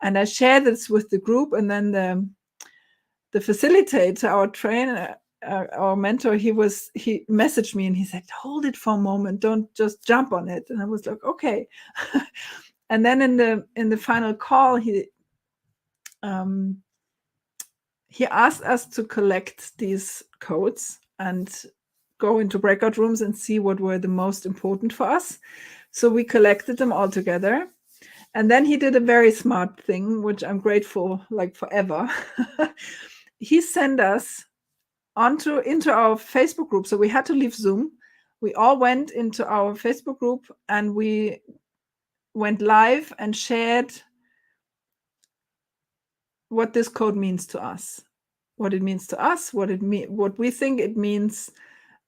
[SPEAKER 2] And I shared this with the group, and then the facilitator, our trainer, our mentor, he messaged me and he said, hold it for a moment, don't just jump on it. And I was like, okay. And then in the final call, he asked us to collect these codes and go into breakout rooms and see what were the most important for us. So we collected them all together. And then he did a very smart thing, which I'm grateful, like, forever. He sent us into our Facebook group. So we had to leave Zoom we all went into our Facebook group and we went live and shared what this code means to us, what it means to us, what we think it means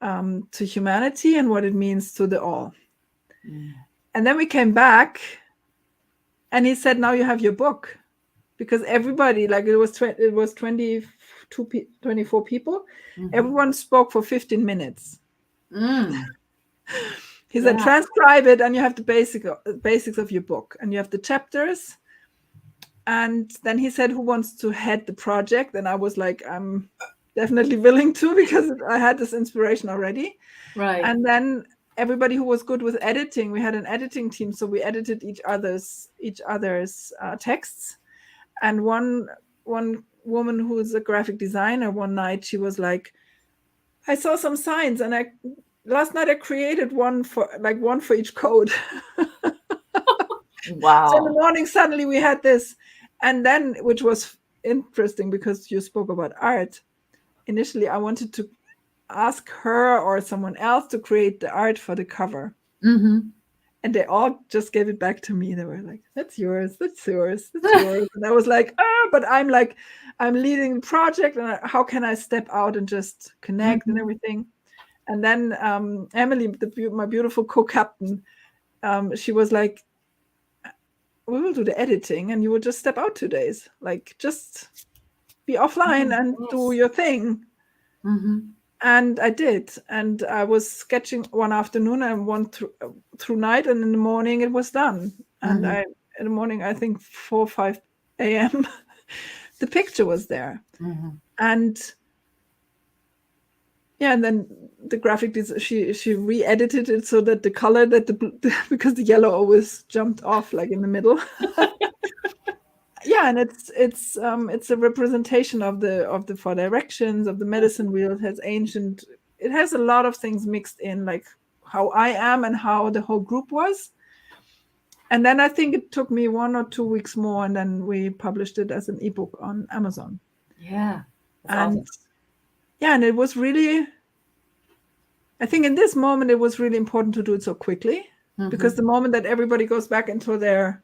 [SPEAKER 2] to humanity, and what it means to the all. And then we came back and he said, now you have your book, because everybody, like it was 24 people, everyone spoke for 15 minutes. He said, transcribe it, and you have the basics of your book, and you have the chapters. And then he said, who wants to head the project? And I was like, I'm definitely willing to, because I had this inspiration already.
[SPEAKER 1] Right.
[SPEAKER 2] And then everybody who was good with editing, we had an editing team, so we edited each other's texts. And one woman who is a graphic designer, one night she was like, I saw some signs, and last night I created one for each code.
[SPEAKER 1] Wow.
[SPEAKER 2] So in the morning, suddenly we had this. And then, which was interesting because you spoke about art. Initially, I wanted to ask her or someone else to create the art for the cover.
[SPEAKER 1] Mm-hmm.
[SPEAKER 2] And they all just gave it back to me. They were like, that's yours, that's yours, that's yours. And I was like, but I'm leading the project, and how can I step out and just connect and everything? And then Emily, my beautiful co-captain, she was like, we will do the editing and you will just step out 2 days. Like, just be offline and do your thing. And I did. And I was sketching one afternoon and one through night. And in the morning it was done. And in the morning, I think 4 or 5 a.m., the picture was there. And and then the graphic design, she re-edited it so that the color because the yellow always jumped off like in the middle. And it's a representation of the 4 directions of the medicine wheel. It has a lot of things mixed in, like how I am and how the whole group was. And then I think it took me 1 or 2 weeks more, and then we published it as an ebook on Amazon.
[SPEAKER 1] Yeah.
[SPEAKER 2] And
[SPEAKER 1] awesome.
[SPEAKER 2] And it was really, I think in this moment, it was really important to do it so quickly, because the moment that everybody goes back into their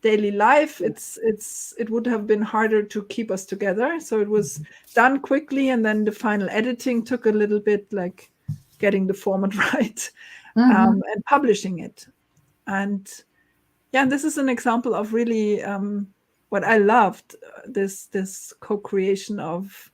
[SPEAKER 2] daily life, it would have been harder to keep us together. So it was done quickly. And then the final editing took a little bit, like getting the format right, and publishing it. And this is an example of really what I loved, this co-creation of,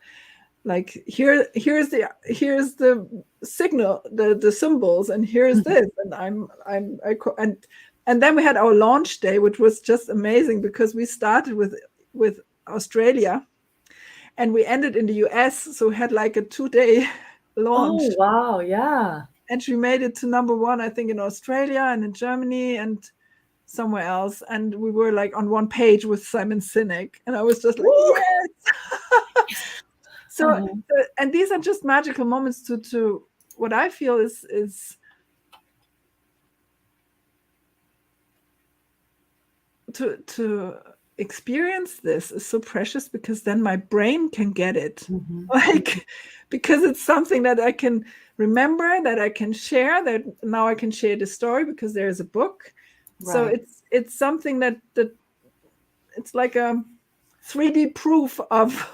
[SPEAKER 2] like, here's the signal, the symbols, and here's this, and and then we had our launch day, which was just amazing, because we started with Australia and we ended in the US, so we had like a 2-day launch.
[SPEAKER 1] Oh wow, yeah.
[SPEAKER 2] And she made it to #1, I think, in Australia and in Germany and somewhere else, and we were like on one page with Simon Sinek, and I was just like, yes. So, and these are just magical moments to what I feel is to experience this is so precious, because then my brain can get it, like, because it's something that I can remember, that I can share, that now I can share the story because there is a book. Right. So it's something that it's like a 3D proof of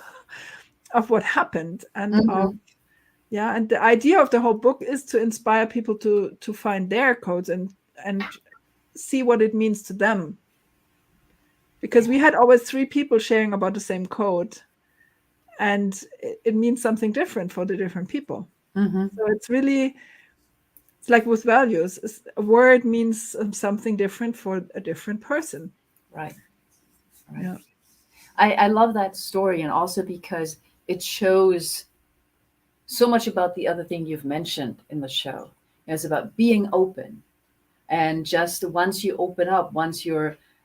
[SPEAKER 2] what happened, and and the idea of the whole book is to inspire people to find their codes and see what it means to them, because we had always 3 people sharing about the same code, and it means something different for the different people. So it's like with values, a word means something different for a different person.
[SPEAKER 1] Right.
[SPEAKER 2] Yeah.
[SPEAKER 1] I love that story, and also because it shows so much about the other thing you've mentioned in the show. It's about being open, and just once you open up,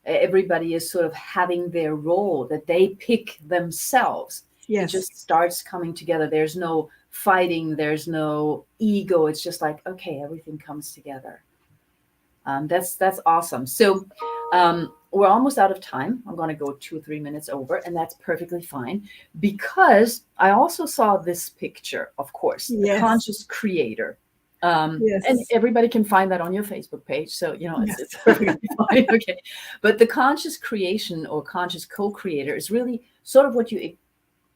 [SPEAKER 1] everybody is sort of having their role that they pick themselves.
[SPEAKER 2] Yes.
[SPEAKER 1] It just starts coming together. There's no fighting. There's no ego. It's just like, okay, everything comes together. That's awesome. So we're almost out of time. I'm going to go 2 or 3 minutes over, and that's perfectly fine, because I also saw this picture, of course, the conscious creator. And
[SPEAKER 2] Yes.
[SPEAKER 1] everybody can find that on your Facebook page. So, it's
[SPEAKER 2] Yes.
[SPEAKER 1] perfectly fine. Okay. But the conscious creation or conscious co-creator is really sort of what you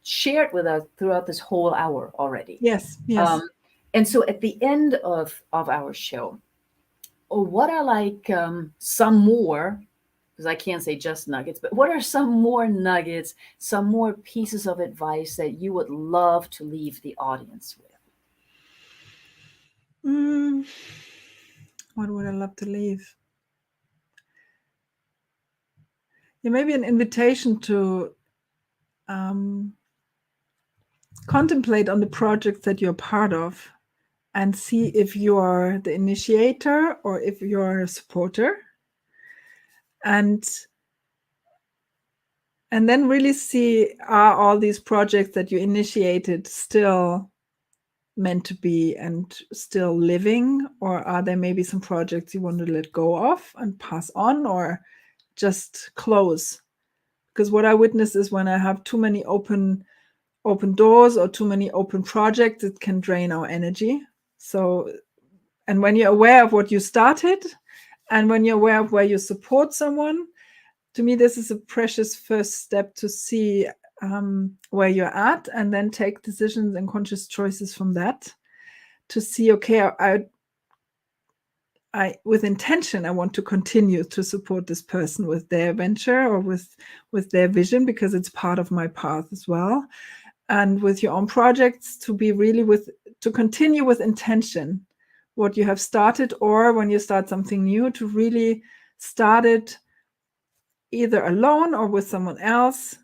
[SPEAKER 1] shared with us throughout this whole hour already.
[SPEAKER 2] Yes. Yes.
[SPEAKER 1] And so at the end of our show, what are like some more, because I can't say just nuggets, but what are some more nuggets, some more pieces of advice that you would love to leave the audience with?
[SPEAKER 2] What would I love to leave? Yeah, maybe an invitation to contemplate on the projects that you're part of and see if you're the initiator or if you're a supporter. And then really see, are all these projects that you initiated still meant to be and still living, or are there maybe some projects you want to let go of and pass on or just close? Because what I witness is when I have too many open doors or too many open projects, it can drain our energy. So, and when you're aware of what you started and when you're aware of where you support someone, to me, this is a precious first step to see where you're at, and then take decisions and conscious choices from that to see, okay, I with intention, I want to continue to support this person with their venture or with their vision, because it's part of my path as well. And with your own projects, to be really to continue with intention what you have started, or when you start something new, to really start it either alone or with someone else,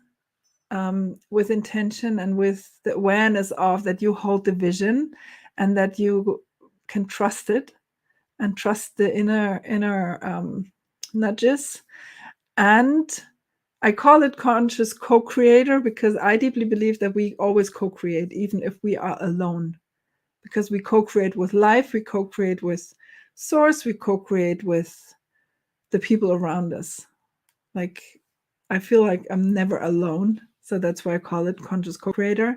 [SPEAKER 2] with intention and with the awareness of that you hold the vision and that you can trust it and trust the inner nudges. And I call it conscious co-creator because I deeply believe that we always co-create, even if we are alone, because we co-create with life, we co-create with source, we co-create with the people around us. Like, I feel like I'm never alone. So that's why I call it conscious co-creator.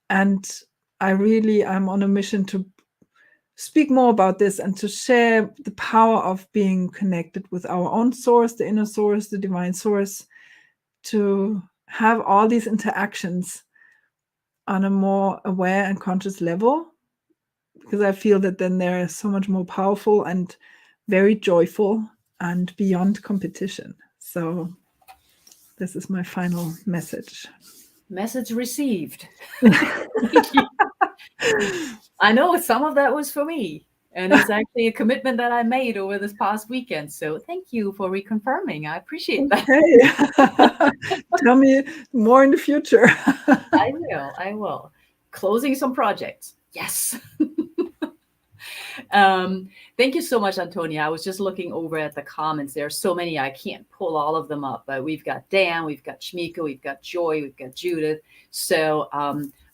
[SPEAKER 2] And I'm on a mission to speak more about this and to share the power of being connected with our own source, the inner source, the divine source, to have all these interactions on a more aware and conscious level, because I feel that then they're so much more powerful and very joyful and beyond competition. So this is my final message.
[SPEAKER 1] Message received. I know some of that was for me, and it's actually a commitment that I made over this past weekend. So thank you for reconfirming. I appreciate that.
[SPEAKER 2] Okay. Tell me more in the future.
[SPEAKER 1] I will. Closing some projects. Yes. Thank you so much, Antonia. I was just looking over at the comments. There are so many, I can't pull all of them up, but we've got Dan, we've got Shmika, we've got Joy, we've got Judith. So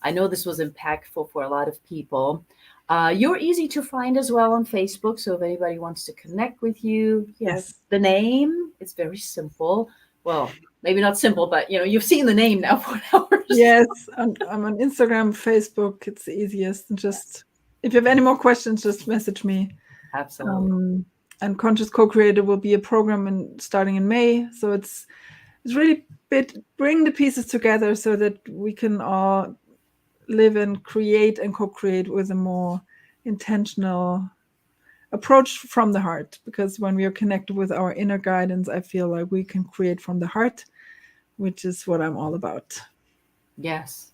[SPEAKER 1] I know this was impactful for a lot of people. You're easy to find as well on Facebook. So if anybody wants to connect with you,
[SPEAKER 2] Yes.
[SPEAKER 1] The name, it's very simple. Well, maybe not simple, but you've seen the name now for hours.
[SPEAKER 2] Yes, I'm on Instagram, Facebook. It's the easiest. And just if you have any more questions, just message me.
[SPEAKER 1] Absolutely.
[SPEAKER 2] And Conscious Co-Creator will be a program starting in May. So it's really bring the pieces together so that we can all live and create and co-create with a more intentional approach from the heart. Because when we are connected with our inner guidance, I feel like we can create from the heart, which is what I'm all about.
[SPEAKER 1] Yes.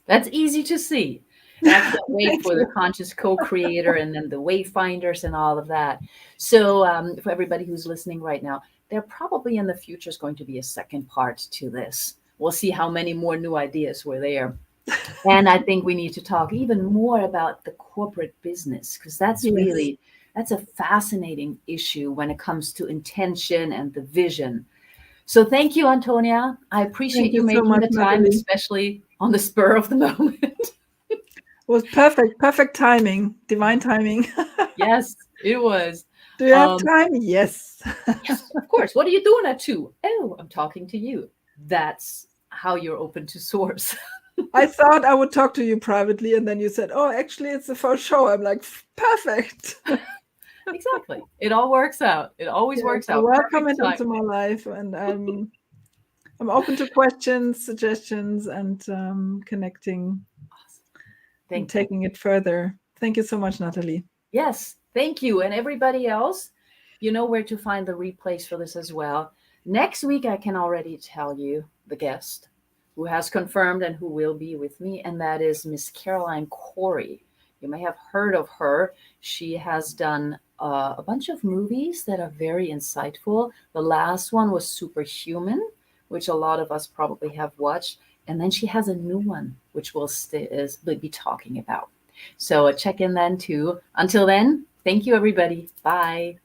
[SPEAKER 1] That's easy to see. And I can't wait for the conscious co-creator and then the wayfinders and all of that. So for everybody who's listening right now, there probably in the future is going to be a second part to this. We'll see how many more new ideas were there. And I think we need to talk even more about the corporate business, because that's that's a fascinating issue when it comes to intention and the vision. So thank you, Antonia. I appreciate you making the time,
[SPEAKER 2] Natalie.
[SPEAKER 1] especially on the spur of the moment.
[SPEAKER 2] It was perfect timing, divine timing.
[SPEAKER 1] Yes, it was.
[SPEAKER 2] Do you have time? Yes.
[SPEAKER 1] Yes, of course. What are you doing at 2? Oh, I'm talking to you. That's how you're open to source.
[SPEAKER 2] I thought I would talk to you privately, and then you said, "Oh, actually, it's a faux show." I'm like, perfect.
[SPEAKER 1] Exactly. It all works out. It always
[SPEAKER 2] Yeah,
[SPEAKER 1] works
[SPEAKER 2] so
[SPEAKER 1] out.
[SPEAKER 2] welcome
[SPEAKER 1] Perfect
[SPEAKER 2] into
[SPEAKER 1] timing.
[SPEAKER 2] my life, and I'm open to questions, suggestions, and connecting and
[SPEAKER 1] Thank you.
[SPEAKER 2] taking it further. Thank you so much, Natalie.
[SPEAKER 1] Yes, thank you. And everybody else, you know where to find the replays for this as well. Next week, I can already tell you the guest who has confirmed and who will be with me, and that is Miss Caroline Corey. You may have heard of her. She has done a bunch of movies that are very insightful. The last one was Superhuman, which a lot of us probably have watched. And then she has a new one, which we'll be talking about. So check in then too. Until then, thank you, everybody. Bye.